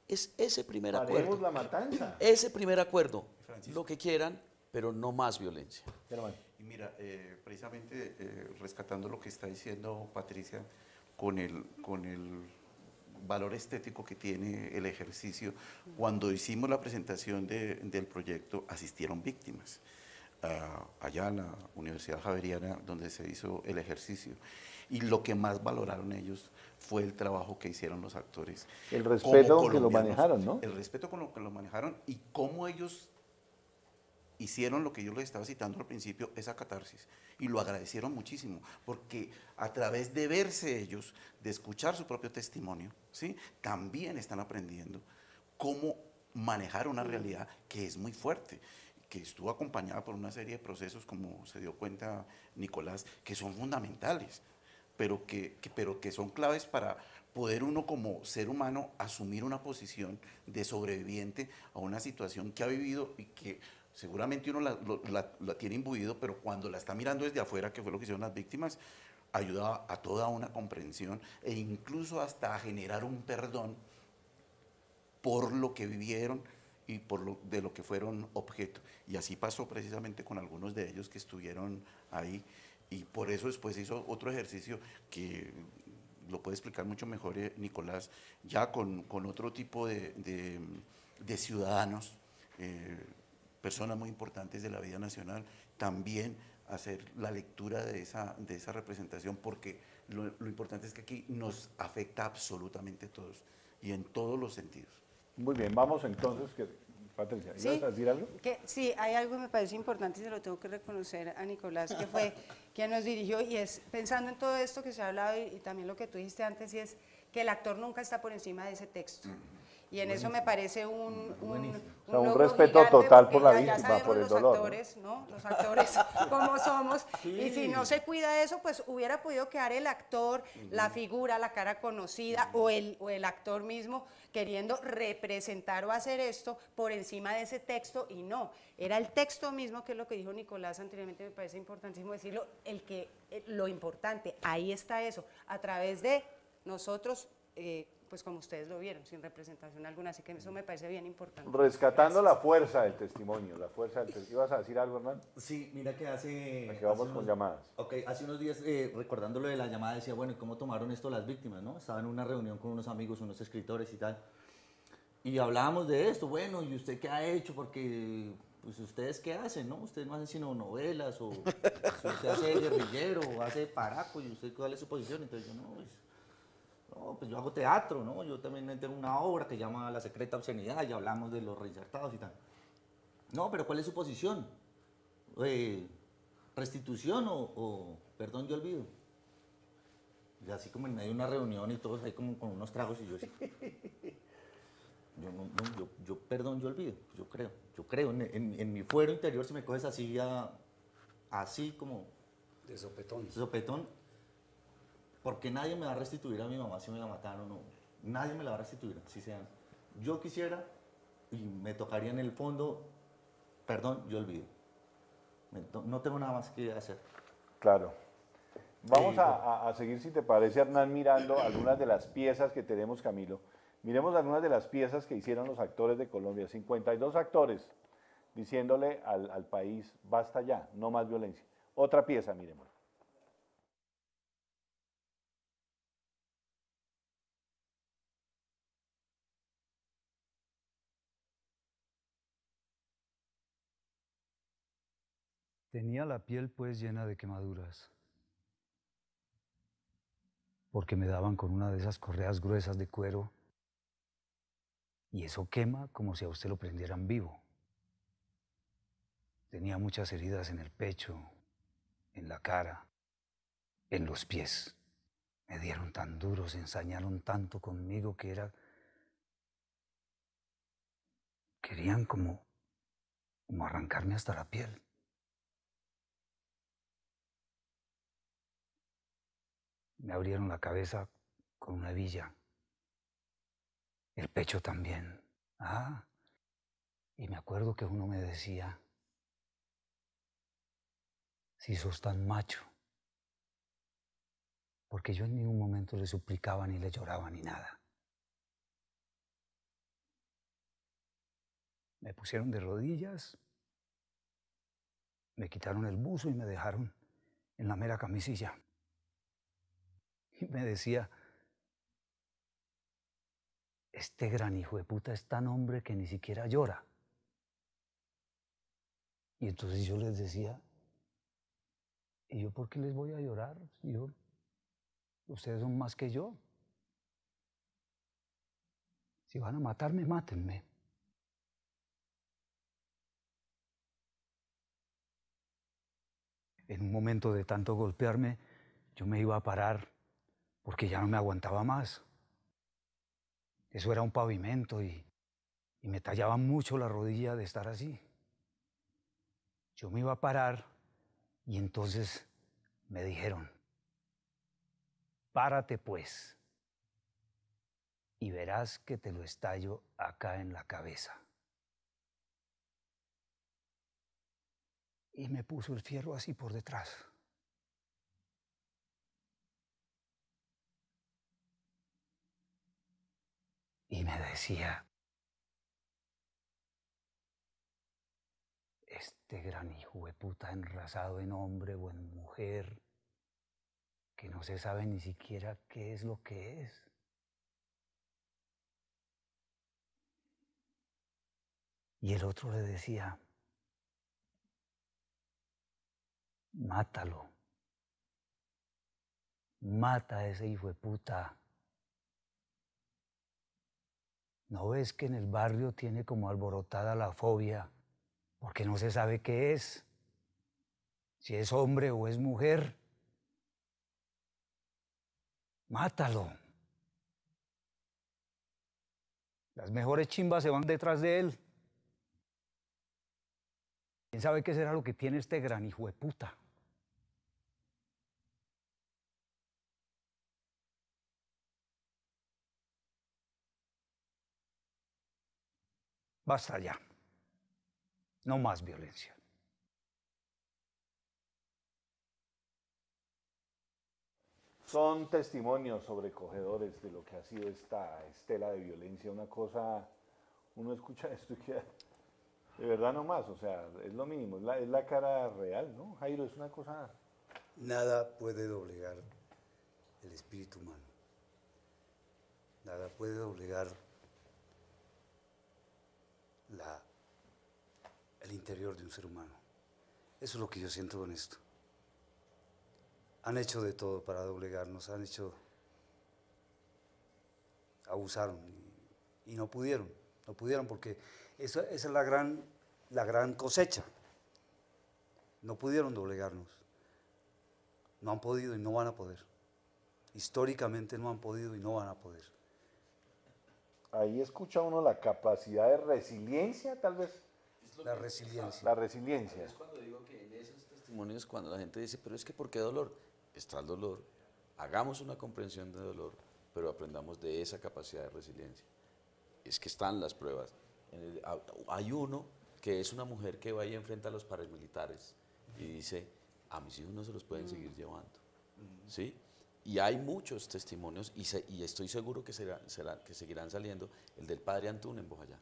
Es ese primer acuerdo. La matanza. Ese primer acuerdo, lo que quieran, pero no más violencia. Y mira, precisamente rescatando lo que está diciendo Patricia con el valor estético que tiene el ejercicio, cuando hicimos la presentación del proyecto asistieron víctimas. Allá en la Universidad Javeriana, donde se hizo el ejercicio. Y lo que más valoraron ellos fue el trabajo que hicieron los actores. El respeto con que lo manejaron, ¿no? El respeto con lo que lo manejaron y cómo ellos hicieron lo que yo les estaba citando al principio, esa catarsis. Y lo agradecieron muchísimo, porque a través de verse ellos, de escuchar su propio testimonio, ¿sí? También están aprendiendo cómo manejar una realidad que es muy fuerte, que estuvo acompañada por una serie de procesos, como se dio cuenta Nicolás, que son fundamentales, pero que son claves para poder uno como ser humano asumir una posición de sobreviviente a una situación que ha vivido y que seguramente uno la tiene imbuido, pero cuando la está mirando desde afuera, que fue lo que hicieron las víctimas, ayuda a toda una comprensión e incluso hasta a generar un perdón por lo que vivieron y de lo que fueron objeto. Y así pasó precisamente con algunos de ellos que estuvieron ahí, y por eso después hizo otro ejercicio que lo puede explicar mucho mejor Nicolás, ya con otro tipo de ciudadanos, personas muy importantes de la vida nacional, también hacer la lectura de esa representación, porque lo importante es que aquí nos afecta absolutamente a todos y en todos los sentidos. Muy bien, vamos entonces, Patricia, ¿ibas a decir algo? Sí, hay algo que me parece importante y se lo tengo que reconocer a Nicolás, que fue quien nos dirigió, y es pensando en todo esto que se ha hablado y también lo que tú dijiste antes, y es que el actor nunca está por encima de ese texto. Y en eso me parece un respeto total por la víctima, por el dolor. Los actores, ¿no? Los actores como somos. Sí. Y si no se cuida eso, pues hubiera podido quedar el actor, la figura, la cara conocida, o el actor mismo queriendo representar o hacer esto por encima de ese texto, y no. Era el texto mismo, que es lo que dijo Nicolás anteriormente, me parece importantísimo decirlo, lo importante, ahí está eso, a través de nosotros, pues como ustedes lo vieron, sin representación alguna, así que eso me parece bien importante. Rescatando la fuerza del testimonio, ¿Ibas a decir algo, Hernán? Sí, mira que Aquí vamos con llamadas. Ok, hace unos días, recordando lo de la llamada, decía, bueno, ¿y cómo tomaron esto las víctimas, no? Estaba en una reunión con unos amigos, unos escritores y tal, y hablábamos de esto, bueno, ¿y usted qué ha hecho? Porque, pues, ¿ustedes qué hacen, no? Ustedes no hacen sino novelas, o si usted hace guerrillero, o hace paraco, ¿y usted cuál es su posición? Entonces yo, pues yo hago teatro, ¿no? Yo también tengo una obra que se llama La Secreta Obscenidad y hablamos de los reinsertados y tal. No, pero ¿cuál es su posición? ¿Restitución o perdón, yo olvido? Y así como en medio de una reunión y todos ahí como con unos tragos, y yo así. Yo perdón, yo olvido, yo creo. En mi fuero interior, si me coges así, así como... De sopetón. Sopetón. Porque nadie me va a restituir a mi mamá si me la mataron o no. Nadie me la va a restituir, si sean. Yo quisiera, y me tocaría en el fondo, perdón, yo olvido. No tengo nada más que hacer. Claro. Vamos a seguir, si te parece, Hernán, mirando algunas de las piezas que tenemos, Camilo. Miremos algunas de las piezas que hicieron los actores de Colombia. 52 actores diciéndole al país, basta ya, no más violencia. Otra pieza, miremos. Tenía la piel pues llena de quemaduras, porque me daban con una de esas correas gruesas de cuero, y eso quema como si a usted lo prendieran vivo. Tenía muchas heridas en el pecho, en la cara, en los pies. Me dieron tan duro, se ensañaron tanto conmigo que querían como arrancarme hasta la piel. Me abrieron la cabeza con una hebilla, el pecho también. Y me acuerdo que uno me decía, si sos tan macho, porque yo en ningún momento le suplicaba ni le lloraba ni nada. Me pusieron de rodillas, me quitaron el buzo y me dejaron en la mera camisilla. Y me decía, este gran hijo de puta es tan hombre que ni siquiera llora. Y entonces yo les decía, ¿y yo por qué les voy a llorar? Si ustedes son más que yo. Si van a matarme, mátenme. En un momento de tanto golpearme, yo me iba a parar porque ya no me aguantaba más. Eso era un pavimento y me tallaba mucho la rodilla de estar así. Yo me iba a parar y entonces me dijeron, párate pues y verás que te lo estallo acá en la cabeza. Y me puso el fierro así por detrás. Y me decía, este gran hijo de puta enrasado en hombre o en mujer, que no se sabe ni siquiera qué es lo que es. Y el otro le decía, mátalo, mata a ese hijo de puta. ¿No ves que en el barrio tiene como alborotada la fobia? Porque no se sabe qué es, si es hombre o es mujer. Mátalo. Las mejores chimbas se van detrás de él. ¿Quién sabe qué será lo que tiene este gran hijo de puta? Basta ya. No más violencia. Son testimonios sobrecogedores de lo que ha sido esta estela de violencia. Una cosa, uno escucha esto y queda, de verdad no más, o sea, es lo mínimo, es la cara real, ¿no? Jairo, es una cosa... Nada puede doblegar el espíritu humano. Nada puede doblegar el interior de un ser humano. Eso es lo que yo siento con esto. Han hecho de todo para doblegarnos, abusaron y no pudieron porque esa es la gran cosecha. No pudieron doblegarnos, no han podido y no van a poder. Históricamente no han podido y no van a poder. Ahí escucha uno la capacidad de resiliencia, tal vez. La resiliencia. La resiliencia. Es cuando digo que en esos testimonios, cuando la gente dice, pero es que ¿por qué dolor? Está el dolor, hagamos una comprensión de dolor, pero aprendamos de esa capacidad de resiliencia. Es que están las pruebas. Hay uno que es una mujer que va y enfrenta a los paramilitares y dice, a mis hijos no se los pueden seguir llevando. ¿Sí? Y hay muchos testimonios y estoy seguro que seguirán saliendo. El del padre Antún en Bojayá.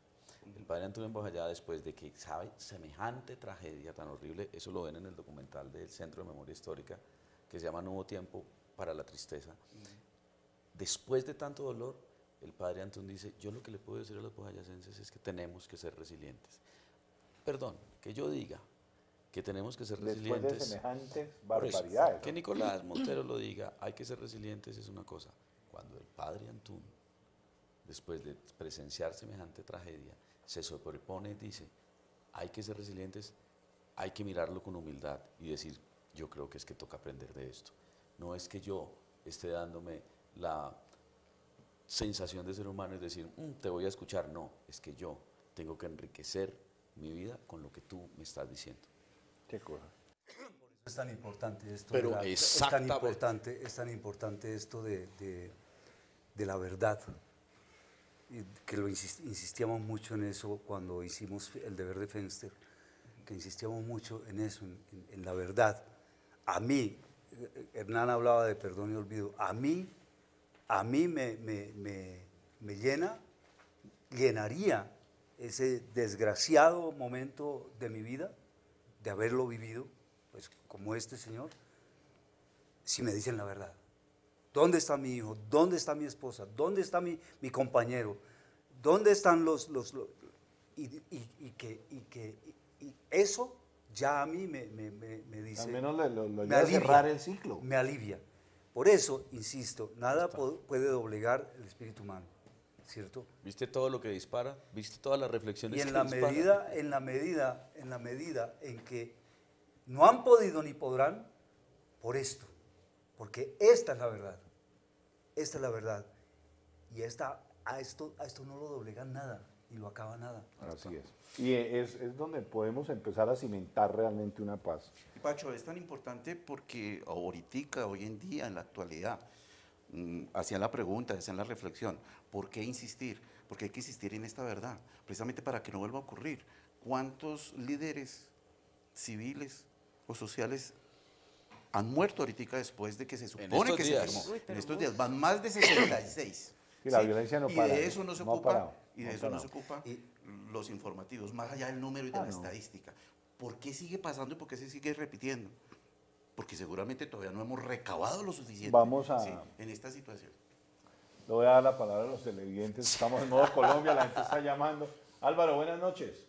El padre Antún en Bojayá, después de que sabe semejante tragedia tan horrible, eso lo ven en el documental del Centro de Memoria Histórica, que se llama No hubo tiempo para la tristeza. Después de tanto dolor, el padre Antún dice, yo lo que le puedo decir a los boyacenses es que tenemos que ser resilientes. Perdón, que yo diga que tenemos que ser Después de resilientes. semejantes Por eso, barbaridades. que Nicolás Montero lo diga, hay que ser resilientes es una cosa. Cuando el padre Antún, después de presenciar semejante tragedia, se sobrepone y dice, hay que ser resilientes, hay que mirarlo con humildad y decir, yo creo que es que toca aprender de esto. No es que yo esté dándome la sensación de ser humano y decir, te voy a escuchar. No, es que yo tengo que enriquecer mi vida con lo que tú me estás diciendo. Qué cosa. Es tan importante esto. Pero es tan importante esto de la verdad. Y que insistíamos mucho en eso cuando hicimos el deber de Fenster, que insistíamos mucho en eso, en la verdad. A mí, Hernán hablaba de perdón y olvido, a mí me llenaría ese desgraciado momento de mi vida, de haberlo vivido, pues como este señor, si me dicen la verdad. ¿Dónde está mi hijo? ¿Dónde está mi esposa? ¿Dónde está mi compañero? ¿Dónde están y eso ya a mí me dice... Al menos lo me ayuda a alivia, cerrar el ciclo. Me alivia. Por eso, insisto, nada puede doblegar el espíritu humano, ¿cierto? ¿Viste todo lo que dispara? ¿Viste todas las reflexiones Y en que la dispara? medida en que no han podido ni podrán, por esto, porque esta es la verdad, esta es la verdad, y a esto no lo doblegan nada, ni lo acaba nada. Así es. Y es donde podemos empezar a cimentar realmente una paz. Pacho, es tan importante porque ahorita, hoy en día, en la actualidad, hacían la pregunta, hacían la reflexión, ¿por qué insistir? Porque hay que insistir en esta verdad, precisamente para que no vuelva a ocurrir. ¿Cuántos líderes civiles o sociales han muerto ahorita después de que se supone que se firmó? En estos días van más de 66. Y la violencia no para. Y de eso no se no ha ocupa, parado, y de no ha eso no parado. se ocupa los informativos, más allá del número y de la no. estadística. ¿Por qué sigue pasando y por qué se sigue repitiendo? Porque seguramente todavía no hemos recabado lo suficiente. Vamos a... sí, en esta situación. Le voy a dar la palabra a los televidentes. Estamos en modo Colombia, la gente está llamando. Álvaro, buenas noches.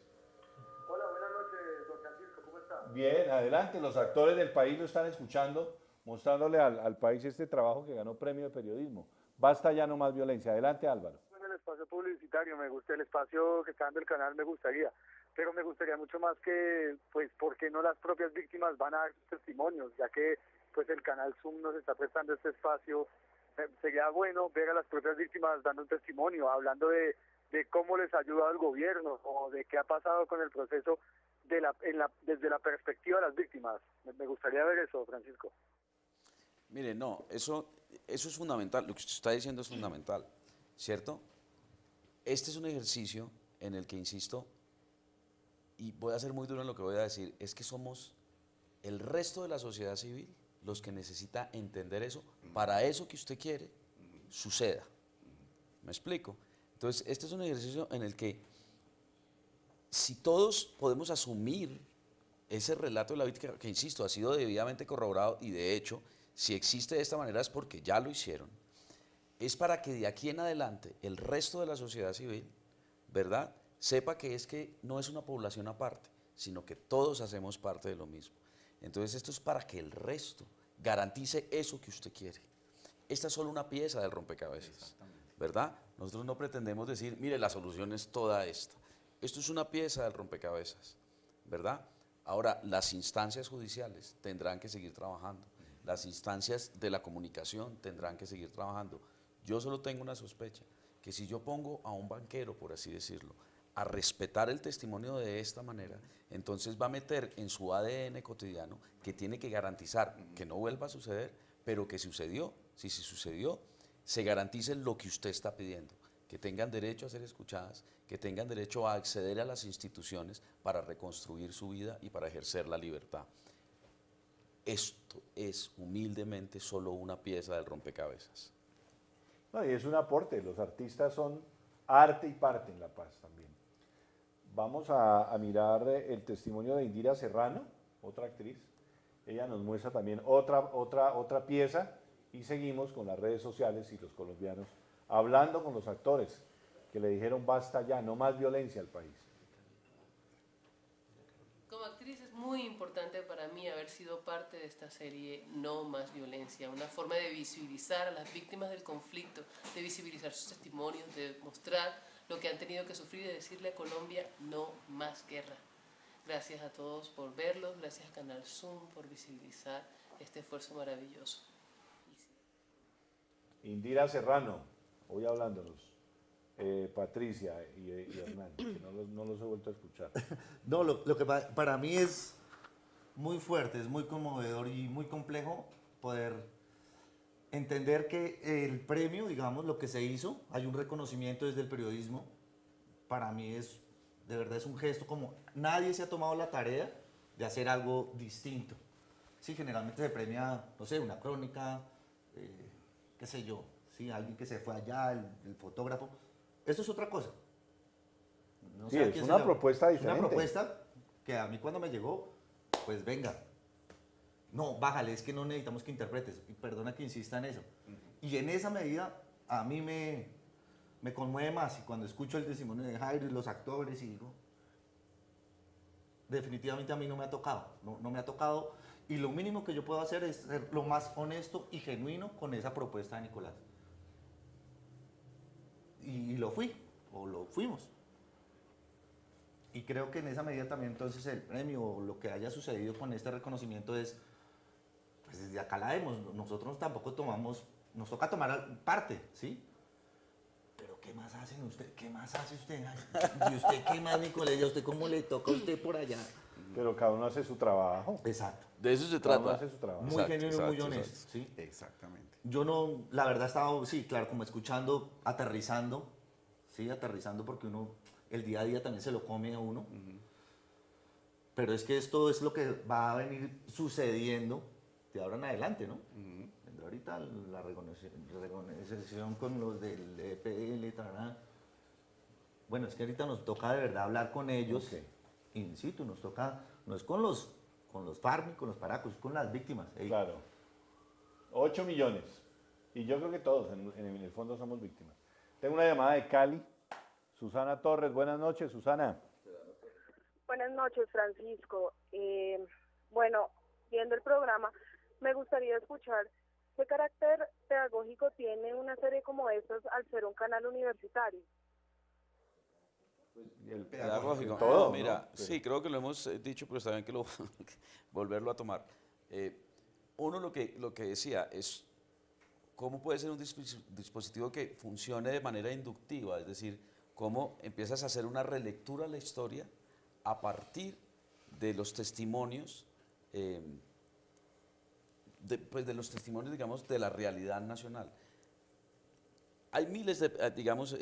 Hola, buenas noches, don Francisco, ¿cómo está? Bien, adelante. Los actores del país lo están escuchando, mostrándole al país este trabajo que ganó premio de periodismo. Basta ya no más violencia. Adelante, Álvaro. En el espacio publicitario, me gusta el espacio que está dando el canal, me gustaría. Pero me gustaría mucho más que, pues, ¿por qué no las propias víctimas van a dar sus testimonios? Ya que, pues, el canal Zoom nos está prestando este espacio. Sería bueno ver a las propias víctimas dando un testimonio, hablando de cómo les ha ayudado el gobierno o de qué ha pasado con el proceso desde la perspectiva de las víctimas. Me gustaría ver eso, Francisco. Mire, no, eso es fundamental, lo que usted está diciendo es fundamental, ¿cierto? Este es un ejercicio en el que, insisto, y voy a ser muy duro en lo que voy a decir, es que somos el resto de la sociedad civil los que necesita entender eso, para eso que usted quiere, suceda. ¿Me explico? Entonces, este es un ejercicio en el que, si todos podemos asumir ese relato de la víctima, que insisto, ha sido debidamente corroborado y de hecho, si existe de esta manera es porque ya lo hicieron, es para que de aquí en adelante el resto de la sociedad civil, ¿verdad?, sepa que no es una población aparte, sino que todos hacemos parte de lo mismo. Entonces esto es para que el resto garantice eso que usted quiere. Esta es solo una pieza del rompecabezas, ¿verdad? Nosotros no pretendemos decir, mire, la solución es toda esta. Esto es una pieza del rompecabezas, ¿verdad? Ahora, las instancias judiciales tendrán que seguir trabajando. Las instancias de la comunicación tendrán que seguir trabajando. Yo solo tengo una sospecha, que si yo pongo a un banquero, por así decirlo, a respetar el testimonio de esta manera, entonces va a meter en su ADN cotidiano que tiene que garantizar que no vuelva a suceder, pero que sucedió, si sucedió, se garantice lo que usted está pidiendo, que tengan derecho a ser escuchadas, que tengan derecho a acceder a las instituciones para reconstruir su vida y para ejercer la libertad. Esto es humildemente solo una pieza del rompecabezas. No, y es un aporte, los artistas son arte y parte en la paz también. Vamos a mirar el testimonio de Indira Serrano, otra actriz. Ella nos muestra también otra pieza y seguimos con las redes sociales y los colombianos hablando con los actores que le dijeron basta ya, no más violencia al país. Como actriz actriz es muy importante para mí haber sido parte de esta serie No Más Violencia, una forma de visibilizar a las víctimas del conflicto, de visibilizar sus testimonios, de mostrar lo que han tenido que sufrir y de decirle a Colombia no más guerra. Gracias a todos por verlos, gracias a Canal Zoom por visibilizar este esfuerzo maravilloso. Indira Serrano, hoy hablándonos. Patricia y Hernán, que no los he vuelto a escuchar. No, lo que para mí es muy fuerte, es muy conmovedor y muy complejo poder entender que el premio, digamos, lo que se hizo, hay un reconocimiento desde el periodismo, para mí es, de verdad es un gesto como nadie se ha tomado la tarea de hacer algo distinto. Sí, generalmente se premia, no sé, una crónica, qué sé yo, sí, alguien que se fue allá, el fotógrafo. Esto es otra cosa. No Sí, sé a es quién una se le- propuesta Es diferente. una propuesta que a mí cuando me llegó, pues venga. No, bájale, es que no necesitamos que interpretes. Y perdona que insista en eso. Y en esa medida a mí me conmueve más. Y cuando escucho el testimonio de Jairo y los actores y digo, definitivamente a mí no me ha tocado. No me ha tocado. Y lo mínimo que yo puedo hacer es ser lo más honesto y genuino con esa propuesta de Nicolás. Y lo fui, o lo fuimos. Y creo que en esa medida también entonces el premio o lo que haya sucedido con este reconocimiento es, pues desde acá la vemos, nosotros tampoco tomamos, nos toca tomar parte, ¿sí? Pero ¿qué más hacen usted? ¿Qué más hace usted? Ay, ¿y usted qué más, Nicolás? ¿Y a usted cómo le toca a usted por allá? Pero cada uno hace su trabajo. Exacto. De eso se Cada uno trata. hace su trabajo. Muy genuino, muy honesto, ¿sí? Exactamente. Yo no, la verdad estaba, sí, claro, como escuchando, aterrizando, sí, aterrizando porque uno, el día a día también se lo come a uno. Pero es que esto es lo que va a venir sucediendo de ahora en adelante, ¿no? Vendrá ahorita la reconocimiento con los del EPL, tará. Bueno, es que ahorita nos toca de verdad hablar con ellos, in situ, nos toca, no es con los FARC ni con los paracos, es con las víctimas. Ey, Claro. 8 millones. Y yo creo que todos en el fondo somos víctimas. Tengo una llamada de Cali. Susana Torres, buenas noches, Susana. Buenas noches, Francisco. Bueno, viendo el programa, me gustaría escuchar qué carácter pedagógico tiene una serie como estas al ser un canal universitario. El Pedagógico. todo, No, mira, ¿no? sí, creo que lo hemos dicho, pero está bien que lo volverlo a tomar. Uno lo que decía es cómo puede ser un dispositivo que funcione de manera inductiva, es decir, cómo empiezas a hacer una relectura de la historia a partir de los testimonios, de los testimonios, digamos, de la realidad nacional. Hay miles de, digamos,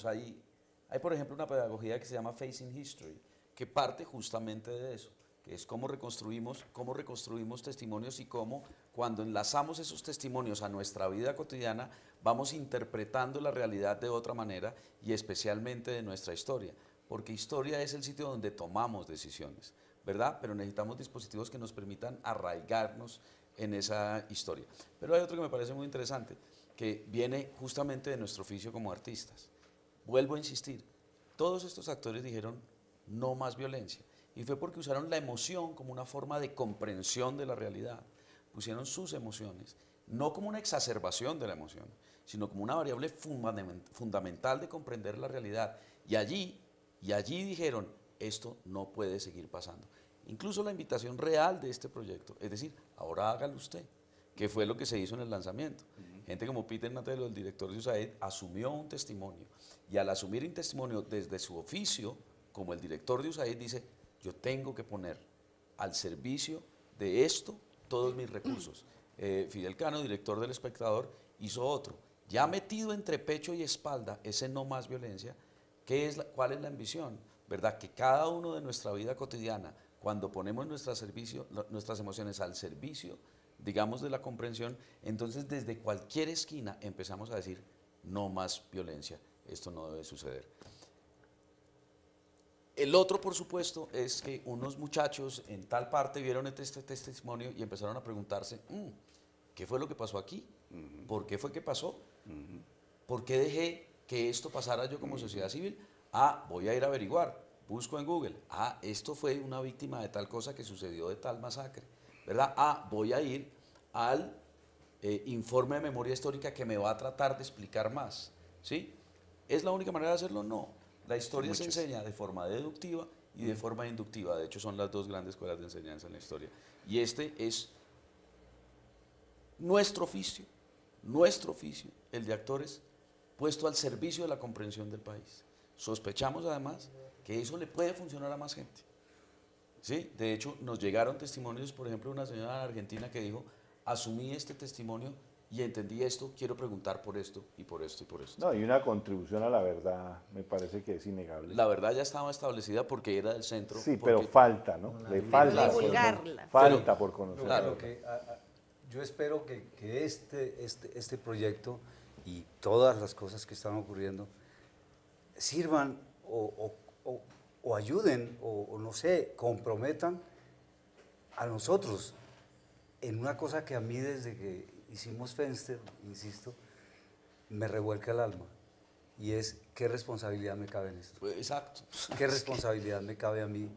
hay por ejemplo una pedagogía que se llama Facing History, que parte justamente de eso, que es cómo reconstruimos testimonios y cómo cuando enlazamos esos testimonios a nuestra vida cotidiana vamos interpretando la realidad de otra manera y especialmente de nuestra historia, porque historia es el sitio donde tomamos decisiones, ¿verdad? Pero necesitamos dispositivos que nos permitan arraigarnos en esa historia. Pero hay otro que me parece muy interesante, que viene justamente de nuestro oficio como artistas. Vuelvo a insistir, todos estos actores dijeron no más violencia, y fue porque usaron la emoción como una forma de comprensión de la realidad, pusieron sus emociones, no como una exacerbación de la emoción, sino como una variable fundamental de comprender la realidad, y allí dijeron, esto no puede seguir pasando. Incluso la invitación real de este proyecto, es decir, ahora hágalo usted, que fue lo que se hizo en el lanzamiento. Gente como Peter Natelo, el director de USAID, asumió un testimonio, y al asumir un testimonio desde su oficio, como el director de USAID, dice, yo tengo que poner al servicio de esto todos mis recursos. Fidel Cano, director del Espectador, hizo otro. Ya metido entre pecho y espalda ese no más violencia, ¿cuál es la ambición? ¿Verdad? Que cada uno de nuestra vida cotidiana, cuando ponemos nuestras emociones al servicio, digamos, de la comprensión, entonces desde cualquier esquina empezamos a decir, no más violencia, esto no debe suceder. El otro, por supuesto, es que unos muchachos en tal parte vieron este testimonio y empezaron a preguntarse, ¿qué fue lo que pasó aquí? ¿Por qué fue que pasó? ¿Por qué dejé que esto pasara yo como sociedad civil? Voy a ir a averiguar. busco en Google, esto fue una víctima de tal cosa que sucedió de tal masacre, ¿verdad? Voy a ir al informe de memoria histórica que me va a tratar de explicar más, ¿sí? ¿Es la única manera de hacerlo? No. La historia se enseña de forma deductiva y de forma inductiva. De hecho, son las dos grandes escuelas de enseñanza en la historia. Y este es nuestro oficio, el de actores, puesto al servicio de la comprensión del país. Sospechamos además que eso le puede funcionar a más gente. ¿Sí? De hecho, nos llegaron testimonios, por ejemplo, de una señora de Argentina que dijo, asumí este testimonio y entendí esto, quiero preguntar por esto y por esto y por esto. No, y una contribución a la verdad me parece que es innegable. La verdad ya estaba establecida porque era del centro. Sí, pero falta, ¿no? Le falta. Divulgarla. Falta por conocer. Claro. Yo espero que este proyecto y todas las cosas que están ocurriendo sirvan o ayuden o no sé, comprometan a nosotros en una cosa que a mí desde que hicimos Fenster, insisto, me revuelca el alma, y es qué responsabilidad me cabe en esto. Exacto. ¿Qué responsabilidad me cabe a mí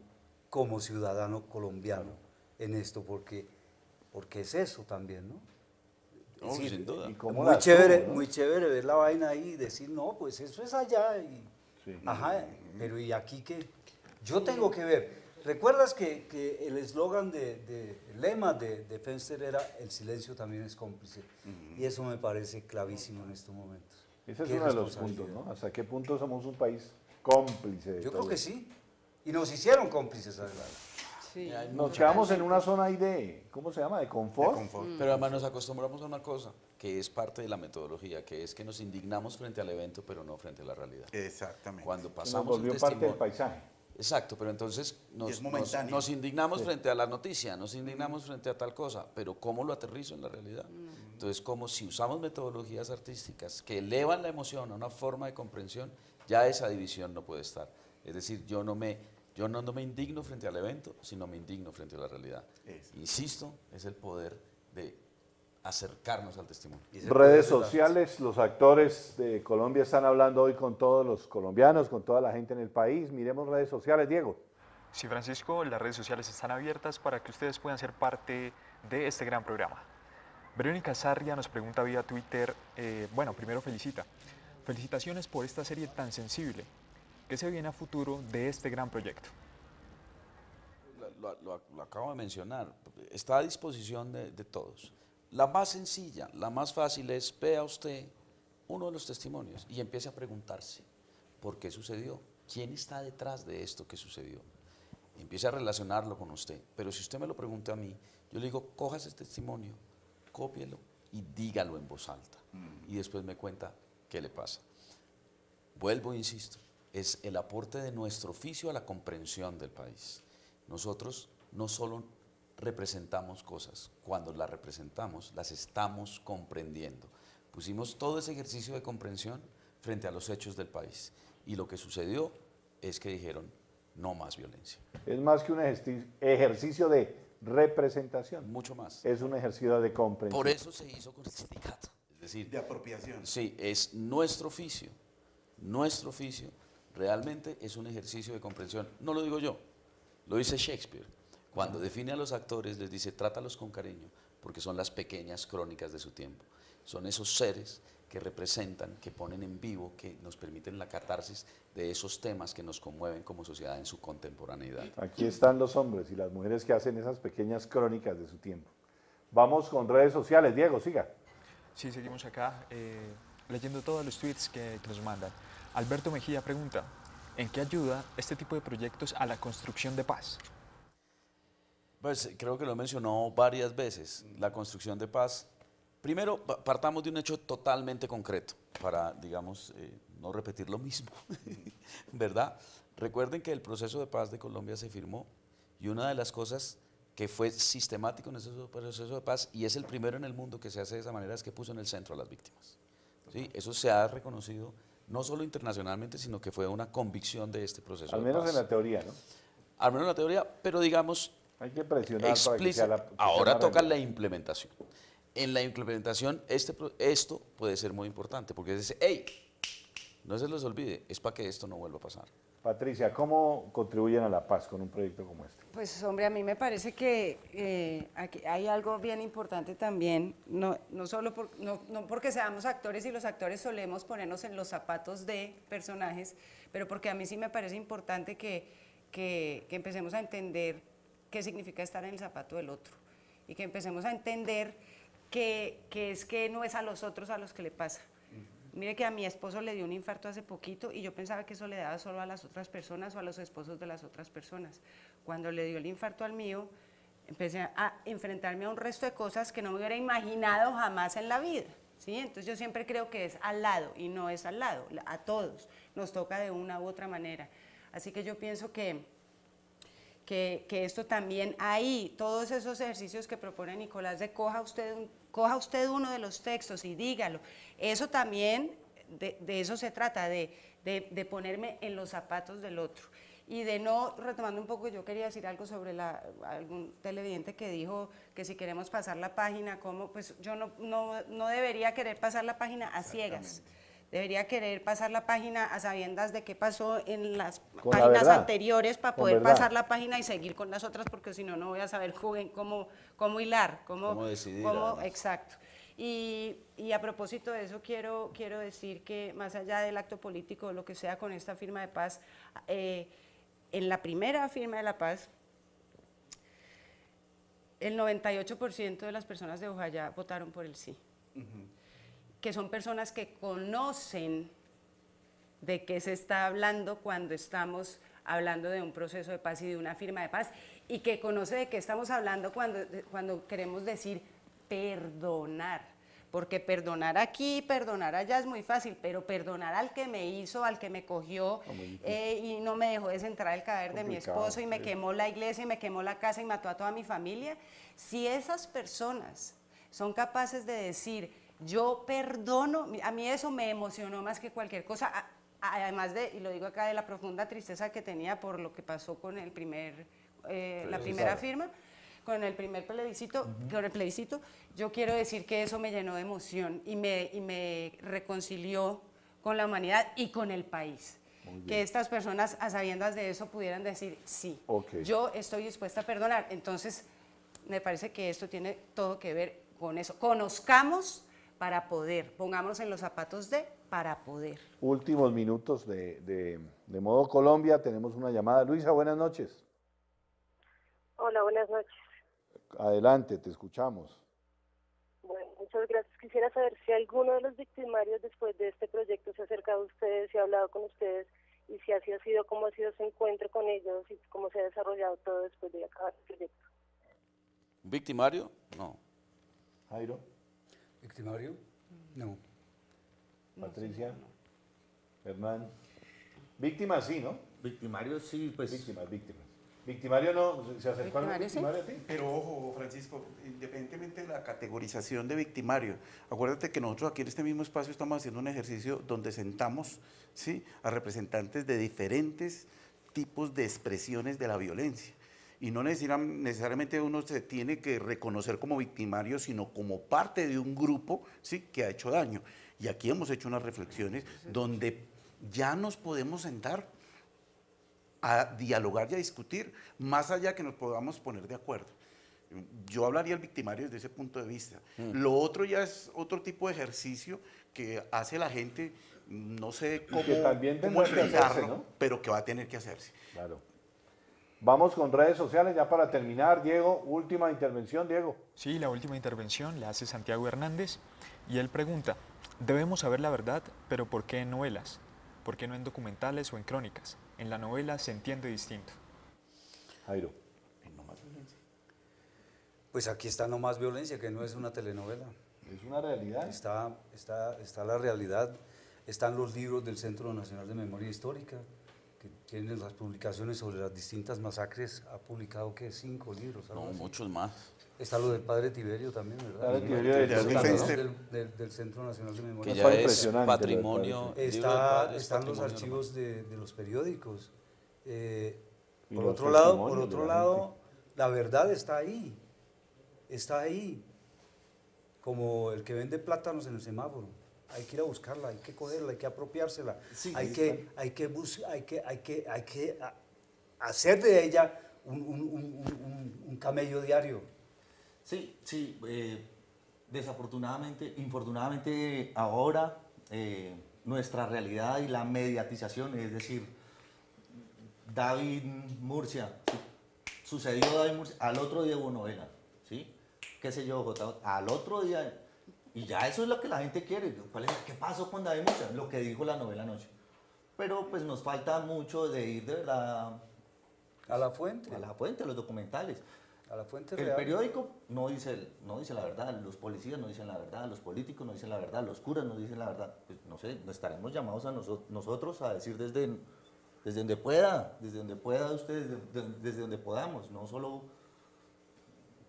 como ciudadano colombiano en esto? Porque es eso también, ¿no? No, sin duda. Muy chévere ver la vaina ahí y decir, no, pues eso es allá. Pero ¿y aquí qué? Yo tengo que ver. ¿Recuerdas que el eslogan el lema de Fenster era el silencio también es cómplice? Y eso me parece clavísimo en estos momentos. Ese es uno de los puntos, ¿no? ¿Hasta qué punto somos un país cómplice de Yo todo creo que esto? sí. Y nos hicieron cómplices, ¿verdad? Sí. Nos quedamos en una zona ahí de, ¿cómo se llama? De confort. Pero además nos acostumbramos a una cosa, que es parte de la metodología, que es que nos indignamos frente al evento, pero no frente a la realidad. Exactamente. Cuando Nos pasamos volvió el parte del testimonio... paisaje. Exacto, pero entonces Es momentáneo. nos indignamos frente a la noticia, nos indignamos frente a tal cosa, pero ¿cómo lo aterrizo en la realidad? Entonces, como si usamos metodologías artísticas que elevan la emoción a una forma de comprensión, ya esa división no puede estar. Es decir, yo no me indigno frente al evento, sino me indigno frente a la realidad. Insisto, es el poder de acercarnos al testimonio. Redes sociales, los actores de Colombia están hablando hoy con todos los colombianos, con toda la gente en el país. Miremos redes sociales, Diego. Sí, Francisco, las redes sociales están abiertas para que ustedes puedan ser parte de este gran programa. Verónica Sarria nos pregunta vía Twitter, primero felicitaciones por esta serie tan sensible. ¿Qué se viene a futuro de este gran proyecto? Lo acabo de mencionar, está a disposición de todos. La más sencilla, la más fácil es, vea usted uno de los testimonios y empiece a preguntarse, ¿por qué sucedió? ¿Quién está detrás de esto que sucedió? Empiece a relacionarlo con usted. Pero si usted me lo pregunta a mí, yo le digo, coja ese testimonio, cópielo y dígalo en voz alta. Y después me cuenta qué le pasa. Vuelvo e insisto, es el aporte de nuestro oficio a la comprensión del país. Nosotros no solo representamos cosas, cuando las representamos, las estamos comprendiendo. Pusimos todo ese ejercicio de comprensión frente a los hechos del país. Y lo que sucedió es que dijeron, no más violencia. Es más que un ejercicio de representación. Mucho más. Es un ejercicio de comprensión. Por eso se hizo con el sindicato. Es decir, de apropiación. Sí, es nuestro oficio. Nuestro oficio realmente es un ejercicio de comprensión. No lo digo yo, lo dice Shakespeare. Cuando define a los actores, les dice, trátalos con cariño, porque son las pequeñas crónicas de su tiempo. Son esos seres que representan, que ponen en vivo, que nos permiten la catarsis de esos temas que nos conmueven como sociedad en su contemporaneidad. Aquí están los hombres y las mujeres que hacen esas pequeñas crónicas de su tiempo. Vamos con redes sociales. Diego, siga. Sí, seguimos acá leyendo todos los tweets que nos mandan. Alberto Mejía pregunta, ¿en qué ayuda este tipo de proyectos a la construcción de paz? Pues creo que lo mencionó varias veces, la construcción de paz. Primero, partamos de un hecho totalmente concreto, para, digamos, no repetir lo mismo, ¿verdad? Recuerden que el proceso de paz de Colombia se firmó y una de las cosas que fue sistemático en ese proceso de paz, y es el primero en el mundo que se hace de esa manera, es que puso en el centro a las víctimas. ¿Sí? Eso se ha reconocido no solo internacionalmente, sino que fue una convicción de este proceso de paz. Al menos en la teoría, ¿no? Al menos en la teoría, pero digamos... Hay que presionar para que sea la... Ahora toca la implementación. En la implementación, esto puede ser muy importante, porque es decir, hey, no se les olvide, es para que esto no vuelva a pasar. Patricia, ¿cómo contribuyen a la paz con un proyecto como este? Pues hombre, a mí me parece que aquí hay algo bien importante también, no solo no porque seamos actores y los actores solemos ponernos en los zapatos de personajes, pero porque a mí sí me parece importante que empecemos a entender qué significa estar en el zapato del otro y que empecemos a entender que es que no es a los otros a los que le pasa. Mire que a mi esposo le dio un infarto hace poquito y yo pensaba que eso le daba solo a las otras personas o a los esposos de las otras personas. Cuando le dio el infarto al mío, empecé a enfrentarme a un resto de cosas que no me hubiera imaginado jamás en la vida, ¿sí? Entonces yo siempre creo que es al lado y no es al lado, a todos nos toca de una u otra manera. Así que yo pienso que esto también ahí, todos esos ejercicios que propone Nicolás de coja usted uno de los textos y dígalo, eso también, de eso se trata, de ponerme en los zapatos del otro. Y de no, retomando un poco, yo quería decir algo sobre algún televidente que dijo que si queremos pasar la página, ¿cómo? Pues yo no debería querer pasar la página a ciegas. Debería querer pasar la página a sabiendas de qué pasó en las páginas anteriores para poder pasar la página y seguir con las otras, porque si no, no voy a saber cómo hilar, cómo decidir. Exacto. Y a propósito de eso, quiero decir que más allá del acto político, lo que sea con esta firma de paz, en la primera firma de la paz, el 98% de las personas de Bojayá votaron por el sí. Que son personas que conocen de qué se está hablando cuando estamos hablando de un proceso de paz y de una firma de paz, y que conoce de qué estamos hablando cuando queremos decir perdonar, porque perdonar aquí, perdonar allá es muy fácil, pero perdonar al que me hizo, al que me cogió y no me dejó desentrar el cadáver de mi esposo y me quemó la iglesia y me quemó la casa y mató a toda mi familia, si esas personas son capaces de decir yo perdono, a mí eso me emocionó más que cualquier cosa, además y lo digo acá, de la profunda tristeza que tenía por lo que pasó con la primera firma, con el primer plebiscito, yo quiero decir que eso me llenó de emoción y me reconcilió con la humanidad y con el país. Que estas personas, a sabiendas de eso, pudieran decir sí, yo estoy dispuesta a perdonar. Entonces, me parece que esto tiene todo que ver con eso. Conozcamos para poder, pongámonos en los zapatos para poder. Últimos minutos de Modo Colombia, tenemos una llamada. Luisa, buenas noches. Hola, buenas noches. Adelante, te escuchamos. Bueno, muchas gracias. Quisiera saber si alguno de los victimarios después de este proyecto se ha acercado a ustedes, si ha hablado con ustedes, y si así ha sido, cómo ha sido su encuentro con ellos y cómo se ha desarrollado todo después de acabar el proyecto. ¿Un victimario? No. Jairo. ¿Victimario? No. Patricia. Hernán. Víctimas sí, ¿no? Victimario sí, pues. Víctimas. Victimario no, ¿se acercó al victimario a ti? Pero ojo, Francisco, independientemente de la categorización de victimario, acuérdate que nosotros aquí en este mismo espacio estamos haciendo un ejercicio donde sentamos, ¿sí?, a representantes de diferentes tipos de expresiones de la violencia. Y no necesariamente uno se tiene que reconocer como victimario, sino como parte de un grupo, ¿sí?, que ha hecho daño. Y aquí hemos hecho unas reflexiones donde ya nos podemos sentar a dialogar y a discutir, más allá que nos podamos poner de acuerdo. Yo hablaría del victimario desde ese punto de vista. Lo otro ya es otro tipo de ejercicio que hace la gente, no sé cómo explicarlo, ¿no?, pero que va a tener que hacerse. Claro. Vamos con redes sociales ya para terminar. Diego, última intervención, Diego. Sí, la última intervención la hace Santiago Hernández y él pregunta, debemos saber la verdad, pero ¿por qué en novelas? ¿Por qué no en documentales o en crónicas? En la novela se entiende distinto. Jairo. Pues aquí está No Más Violencia, que no es una telenovela. Es una realidad. Está la realidad. Están los libros del Centro Nacional de Memoria Histórica, que tienen las publicaciones sobre las distintas masacres. Ha publicado, ¿qué? 5 libros. No, muchos más. Está lo del Padre Tiberio también, ¿verdad? Padre Tiberio del Centro Nacional de Memoria. Que ya es patrimonio. Están los archivos de los periódicos. Por otro lado, la verdad está ahí, como el que vende plátanos en el semáforo. hay que ir a buscarla, hay que cogerla, hay que apropiársela, Sí, hay que hacer de ella un camello diario. Sí, sí, desafortunadamente, infortunadamente ahora nuestra realidad y la mediatización, es decir, David Murcia, ¿sí? Sucedió David Murcia, al otro día hubo novela, ¿sí? Qué sé yo, al otro día, y ya eso es lo que la gente quiere. ¿Qué pasó con David Murcia? Lo que dijo la novela anoche. Pero pues nos falta mucho de ir de verdad A la fuente. a los documentales. A la fuente El real. periódico no dice la verdad, los policías no dicen la verdad, los políticos no dicen la verdad, los curas no dicen la verdad. Pues no sé, estaremos llamados a nosotros a decir desde donde pueda usted, desde donde podamos, no solo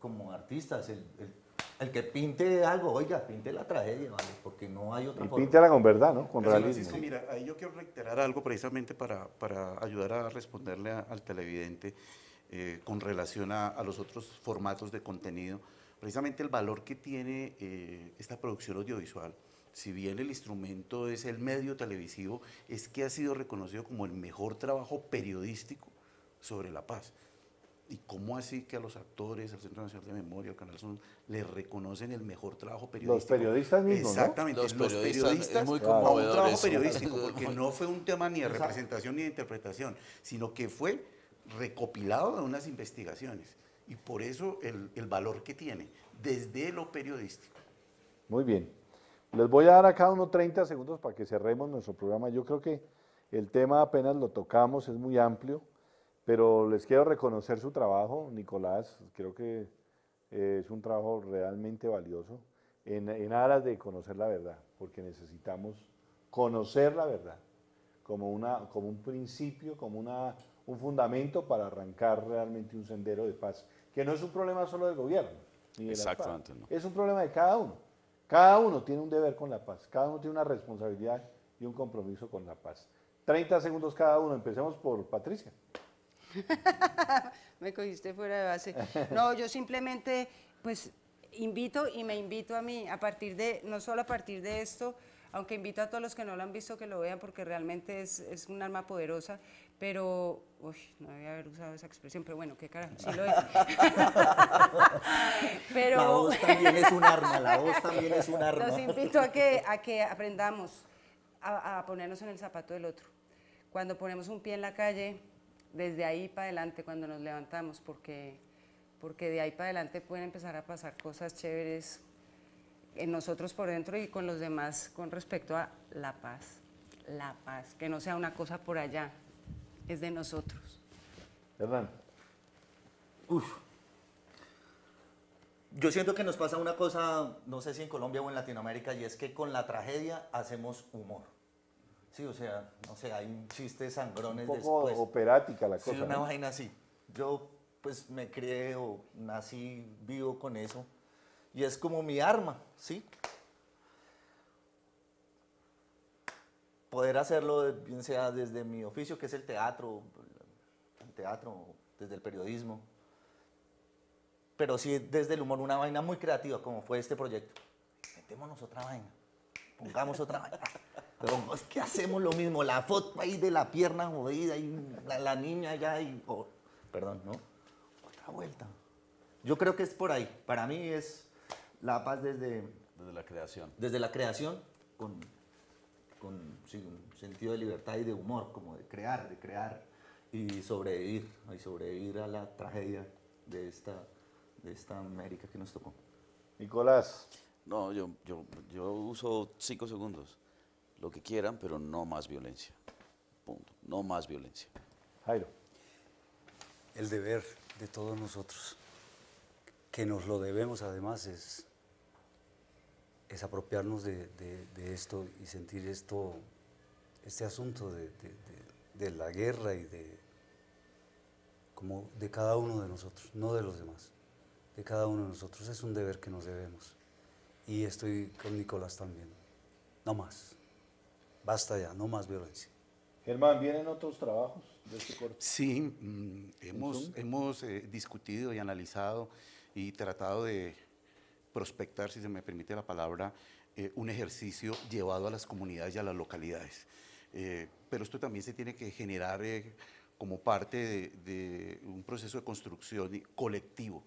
como artistas, el que pinte algo, oiga, pinte la tragedia, ¿vale? Porque no hay otra Y forma. píntela con verdad, ¿no? Con Pero, realismo. Francisco, mira, ahí yo quiero reiterar algo precisamente para ayudar a responderle al televidente con relación a los otros formatos de contenido. Precisamente el valor que tiene esta producción audiovisual, si bien el instrumento es el medio televisivo, es que ha sido reconocido como el mejor trabajo periodístico sobre la paz. ¿Y cómo así que a los actores, al Centro Nacional de Memoria, al Canal Sur, le reconocen el mejor trabajo periodístico? Los periodistas mismos, ¿no? Exactamente, Los los periodistas, periodistas es muy como un conmovedor trabajo eso. periodístico, porque no fue un tema ni de representación ni de interpretación, sino que fue recopilado de unas investigaciones. Y por eso el valor que tiene, desde lo periodístico. Muy bien. Les voy a dar a cada uno 30 segundos para que cerremos nuestro programa. Yo creo que el tema apenas lo tocamos, es muy amplio, pero les quiero reconocer su trabajo, Nicolás. Creo que es un trabajo realmente valioso en aras de conocer la verdad, porque necesitamos conocer la verdad como un principio, como un fundamento para arrancar realmente un sendero de paz, que no es un problema solo del gobierno, ni de las FARC. Exactamente, no. Es un problema de cada uno. Cada uno tiene un deber con la paz, cada uno tiene una responsabilidad y un compromiso con la paz. 30 segundos cada uno, empecemos por Patricia. Me cogiste fuera de base. No, yo simplemente, pues, invito y me invito a mí, no solo a partir de esto, aunque invito a todos los que no lo han visto que lo vean porque realmente es un arma poderosa, pero, no debía haber usado esa expresión, pero bueno, qué carajo, sí lo es. Pero, La voz también es un arma, la voz también es un arma. los invito a que aprendamos a ponernos en el zapato del otro. Cuando ponemos un pie en la calle, desde ahí para adelante, cuando nos levantamos, porque de ahí para adelante pueden empezar a pasar cosas chéveres en nosotros por dentro y con los demás con respecto a la paz, que no sea una cosa por allá, es de nosotros. Hernán. Yo siento que nos pasa una cosa, no sé si en Colombia o en Latinoamérica, y es que con la tragedia hacemos humor. Sí, o sea, no sé, hay chistes sangrones Un poco después. operática la cosa. Sí, una ¿no? vaina así. Yo pues me crié o nací vivo con eso y es como mi arma, ¿sí? Poder hacerlo, bien sea desde mi oficio, que es el teatro, desde el periodismo, pero sí desde el humor, una vaina muy creativa, como fue este proyecto. Metémonos otra vaina, pongamos otra vaina. Pero es que hacemos lo mismo, la foto ahí de la pierna jodida y la niña allá y... perdón, ¿no? Otra vuelta. Yo creo que es por ahí. Para mí es la paz desde la creación. Desde la creación, con sí, un sentido de libertad y de humor, como de crear y sobrevivir a la tragedia de esta América que nos tocó. Nicolás. No, yo uso 5 segundos. Lo que quieran, pero no más violencia. Punto. No más violencia. Jairo. El deber de todos nosotros, que nos lo debemos además, es apropiarnos de esto y sentir este asunto de la guerra y como de cada uno de nosotros, no de los demás, de cada uno de nosotros. Es un deber que nos debemos. Y estoy con Nicolás también. No más. Basta ya, no más violencia. Germán, ¿vienen otros trabajos de este corte? Sí, hemos discutido y analizado y tratado de prospectar, si se me permite la palabra, un ejercicio llevado a las comunidades y a las localidades. Pero esto también se tiene que generar como parte de un proceso de construcción colectivo,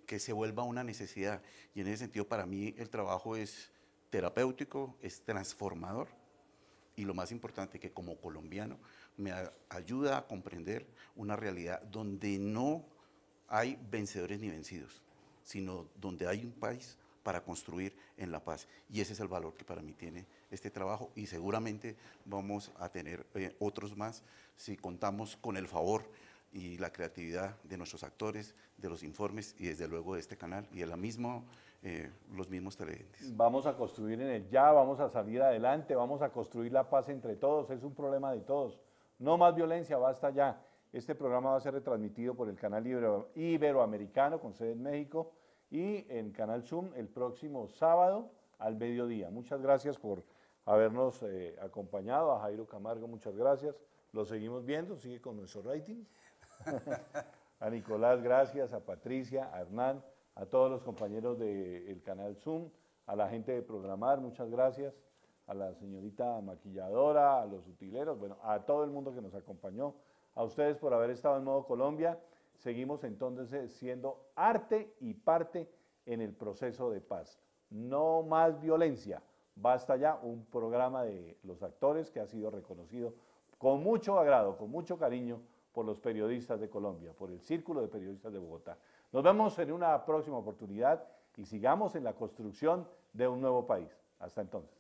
que se vuelva una necesidad. Y en ese sentido, para mí, el trabajo es terapéutico, es transformador, y lo más importante, que como colombiano me ayuda a comprender una realidad donde no hay vencedores ni vencidos, sino donde hay un país para construir en la paz. Y ese es el valor que para mí tiene este trabajo, y seguramente vamos a tener otros más si contamos con el favor y la creatividad de nuestros actores, de los informes y desde luego de este canal y de los mismos televidentes. Vamos a construir en el ya, vamos a salir adelante, vamos a construir la paz entre todos, es un problema de todos. No más violencia, basta ya. Este programa va a ser retransmitido por el canal Iberoamericano con sede en México y en Canal Zoom el próximo sábado al mediodía. Muchas gracias por habernos acompañado. A Jairo Camargo, muchas gracias. Lo seguimos viendo, sigue con nuestro rating. A Nicolás, gracias. A Patricia, a Hernán, a todos los compañeros del canal Zoom, a la gente de Programar, muchas gracias. A la señorita maquilladora, a los utileros, bueno, a todo el mundo que nos acompañó. A ustedes por haber estado en Modo Colombia. Seguimos entonces siendo arte y parte en el proceso de paz. No más violencia. Basta ya, un programa de los actores que ha sido reconocido con mucho agrado, con mucho cariño por los periodistas de Colombia, por el Círculo de Periodistas de Bogotá. Nos vemos en una próxima oportunidad y sigamos en la construcción de un nuevo país. Hasta entonces.